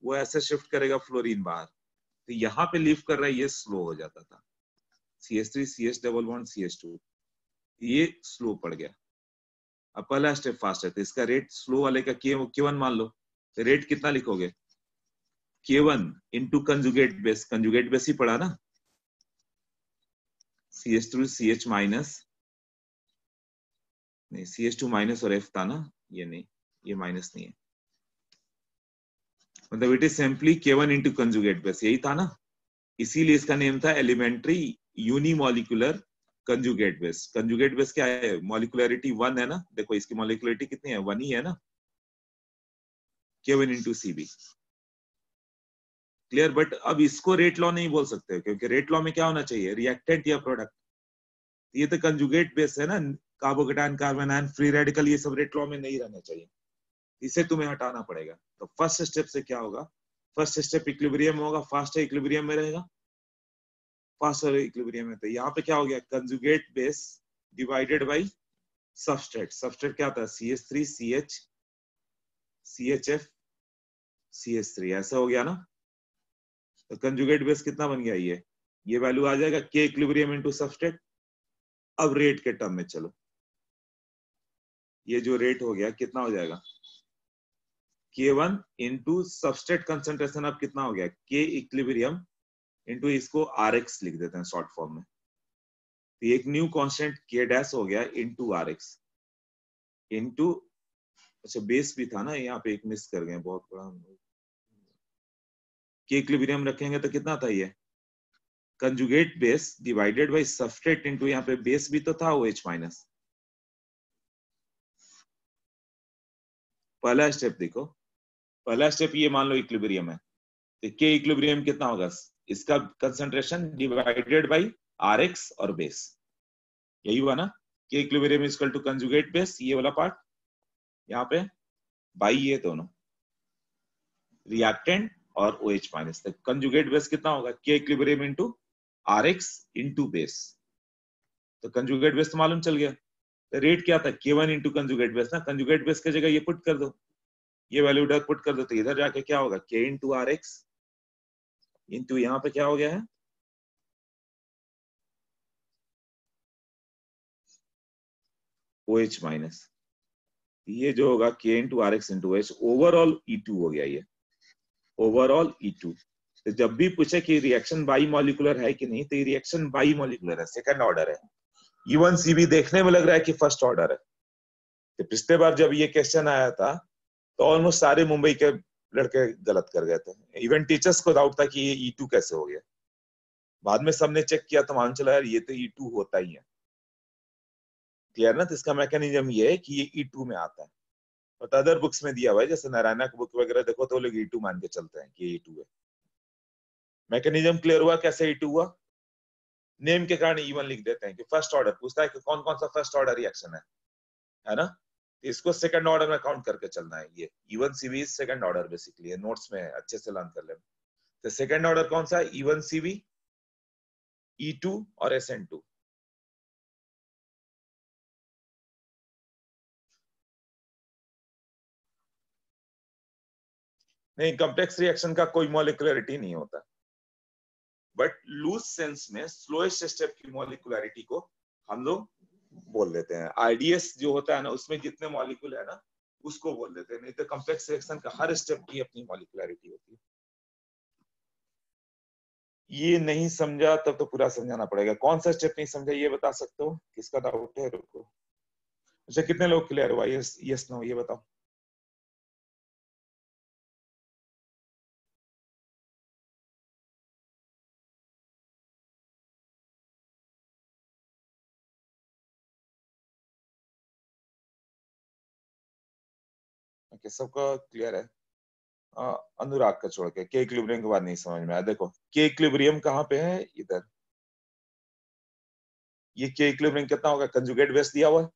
वो ऐसे शिफ्ट करेगा फ्लोरीन बाहर, तो यहाँ पे लीव कर रहा है, ये स्लो हो जाता था। CH3 CH double bond CH2, ये स्लो पड़ गया। अब पहला स्टेप फास्ट है, तो इसका रेट स्लो वाले का K1 मान लो, तो रेट कितना लिखोगे? K1 इंटू कंजुगेट बेस ही पड़ा ना, CH2 CH माइनस, नहीं CH2 माइनस और F था ना, ये नहीं, ये माइनस नहीं है, मतलब it is simply K1 into conjugate base, यही था ना, इसीलिए इसका नेम था elementary unimolecular conjugate base. Conjugate base क्या है? मॉलिकुलरिटी 1 है ना, देखो इसकी मॉलिकुलरिटी कितनी है, 1 ही है ना, K1 into CB। Clear? But अब इसको रेट लॉ नहीं बोल सकते, क्योंकि रेट लॉ में क्या होना चाहिए, रिएक्टेंट या प्रोडक्ट। ये तो कंजुगेट बेस है ना, carbocation carbon ion free radical, ये सब रेट लॉ में नहीं रहना चाहिए, इसे तुम्हें हटाना पड़ेगा। तो फर्स्ट स्टेप से क्या होगा, फर्स्ट स्टेप इक्विलिब्रियम में होगा, फास्ट इक्विलिब्रियम में रहेगा, फास्ट इक्विलिब्रियम में। तो यहाँ पे क्या हो गया, conjugate base divided by substrate. Substrate क्या था, CH3 CH CHF CH3, ऐसा हो गया ना। तो कंजुगेट बेस कितना बन गया, ये वैल्यू आ जाएगा K इक्विलिब्रियम इनटू सबस्ट्रेट। अब रेट के टर्म में चलो, ये जो रेट हो गया कितना हो जाएगा, K1 इंटू सबस्ट्रेट कंसेंट्रेशन, अब कितना हो गया, K इक्विलिब्रियम इंटू, इसको RX लिख देते हैं शॉर्ट फॉर्म में, तो एक न्यू कांस्टेंट K डैश हो गया इंटू RX इंटू, अच्छा बेस भी था ना यहाँ पे, एक मिस कर गए बहुत बड़ा, K इक्विलिब्रियम रखेंगे तो कितना था ये, conjugate base divided by substrate into, यहाँ पे बेस भी तो था OH माइनस। पहला स्टेप देखो, पहला स्टेप ये मान लो इक्विलिब्रियम है, तो K इक्विलिब्रियम कितना होगा, इसका कंसंट्रेशन डिवाइडेड बाय RX और बेस, यही हुआ ना। K equilibrium is equal to conjugate base, ये वाला पार्ट यहाँ पे, बाई ये दोनों रिएक्टेंट और OH माइनस, तो कंजुगेट बेस कितना होगा, K equilibrium into RX into base. तो कंजुगेट बेस तो मालूम चल गया, तो रेट क्या था, K1 इंटू कंजुगेट बेस ना, कंजुगेट बेस की जगह ये पुट कर दो, ये वैल्यू इधर पुट कर दो, तो इधर जाके क्या होगा, K इंटू RX इंटू, यहाँ पे क्या हो गया है, OH माइनस, ये जो होगा K into RX into OH, overall E2 हो गया ये, ओवरऑल E2। तो जब भी पूछे कि रिएक्शन बाई मॉलिकुलर है कि नहीं, तो ये रिएक्शन बाई मॉलिकुलर है, सेकंड ऑर्डर है। E1 CV देखने में लग रहा है कि फर्स्ट ऑर्डर है। तो पिछले बार जब ये क्वेश्चन आया था तो ऑलमोस्ट सारे मुंबई के लड़के गलत कर गए थे, इवन टीचर्स को डाउट था कि ये E2 कैसे हो गया। बाद में सबने चेक किया तो मान चला यार ये तो E2 होता ही है। क्लियर ना? तो इसका मैकेनिज्म ये है कि ये E2 में आता है, बट अदर बुक्स में दिया हुआ है, जैसे नारायणा की बुक वगैरह देखो तो लोग E2 मान के चलते हैं कि ये E2 है। मैकेनिज्म क्लियर हुआ कैसे E2 हुआ? नेम के कारण E1 लिख देते हैं कि फर्स्ट ऑर्डर पूछता है कि कौन कौन सा फर्स्ट ऑर्डर रिएक्शन है ना। इसको सेकंड ऑर्डर में काउंट करके चलना है, ये E1 CV second order basically, notes में अच्छे से लर्न कर लेना। तो सेकंड ऑर्डर कौन सा है, E1 CV, E2 और SN2। नहीं, कॉम्प्लेक्स रिएक्शन का कोई मॉलिक्युलरिटी नहीं होता, बट लूज सेंस में स्लोएस्ट स्टेप की मॉलिक्युलरिटी को हम लोग बोल देते हैं। आईडीएस जो होता है ना, उसमें जितने मॉलिक्यूल है ना, उसको बोल देते हैं। नहीं तो कॉम्प्लेक्स रिएक्शन का हर स्टेप की अपनी मॉलिक्युलरिटी होती है। ये नहीं समझा तब तो पूरा समझाना पड़ेगा। कौन सा स्टेप नहीं समझा ये बता सकते हो? किसका डाउट है? रुको। अच्छा, कितने लोग क्लियर हुआ? यस नो ये बताओ। ओके, सबका क्लियर है? अनुराग का छोड़ के। के इक्विलिब्रियम के बाद नहीं समझ में आया। देखो, के इक्विलिब्रियम कहाँ पे है? इधर। ये के इक्विलिब्रियम कितना होगा? कंजुगेट बेस दिया हुआ है।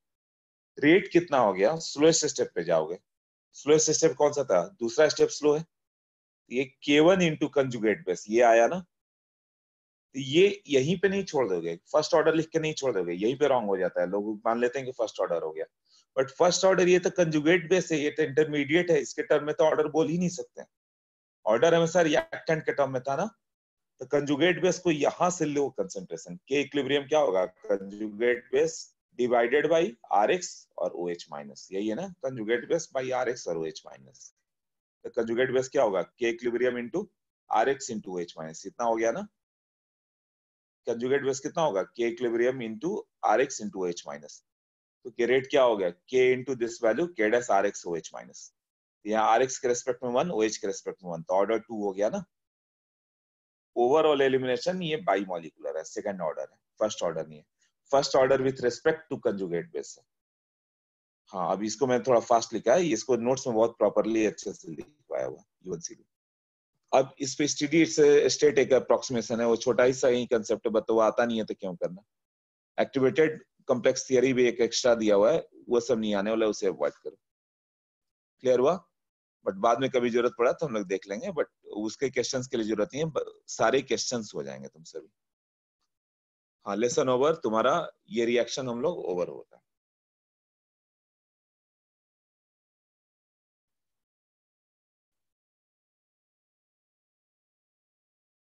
रेट कितना हो गया? स्लोएस्ट स्टेप पे जाओगे। स्लोएस्ट स्टेप कौन सा था? दूसरा स्टेप स्लो है। ये K1 इंटू कंजुगेट बेस ये आया ना, तो ये यहीं पे नहीं छोड़ दोगे। फर्स्ट ऑर्डर लिख के नहीं छोड़ दोगे, यहीं पे रॉन्ग हो जाता है। लोग मान लेते हैं कि फर्स्ट ऑर्डर हो गया, बट फर्स्ट ऑर्डर ये तो कंजुगेट बेस है, ये तो इंटरमीडिएट है। इसके टर्म में तो ऑर्डर बोल ही नहीं सकते। ऑर्डर हमेशा रिएक्टेंट के टर्म में था ना, तो कंजुगेट बेस को यहां से लो कंसंट्रेशन। के इक्विलिब्रियम क्या होगा? Conjugate base divided by RX और OH माइनस, यही है ना? कंजुगेट बेस बाई आरएक्स और OH माइनस। तो कंजुगेट बेस क्या होगा? के equilibrium into RX into OH minus. इतना हो गया ना? कंजुगेट बेस कितना होगा? के equilibrium into RX into OH minus. तो के रेट क्या हो गया? के इंटू दिस वैल्यू के डैश आरएक्स OH माइनस। यहाँ आरएक्स के रेस्पेक्ट में 1, OH के रेस्पेक्ट में 1, तो ऑर्डर 2 हो गया ना। ओवरऑल एलिमिनेशन ये बाई मॉलिक्यूलर है, सेकंड ऑर्डर है, फर्स्ट ऑर्डर नहीं है। First order with respect to conjugate base है। हाँ, अब इसको मैं थोड़ा फास्ट लिखा है, इसको नोट्स में बहुत प्रॉपर्ली अच्छे से लिखवाया हुआ है। अब इस पे स्टडी स्टेट एक अप्रोक्सीमेशन है, वो छोटा ही सा ही कंसेप्ट है, वो आता नहीं है तो क्यों करना। एक्टिवेटेड कॉम्प्लेक्स थियरी भी एक एक्स्ट्रा दिया हुआ है, वो सब नहीं आने वाला, उसे अवॉइड करो। क्लियर हुआ? बट बाद में कभी जरूरत पड़ा तो हम लोग देख लेंगे, बट उसके क्वेश्चंस के लिए जरूरत नहीं है, सारे क्वेश्चंस हो जाएंगे तुमसे भी। हाँ, लेसन ओवर, तुम्हारा ये रिएक्शन हम लोग ओवर होता है।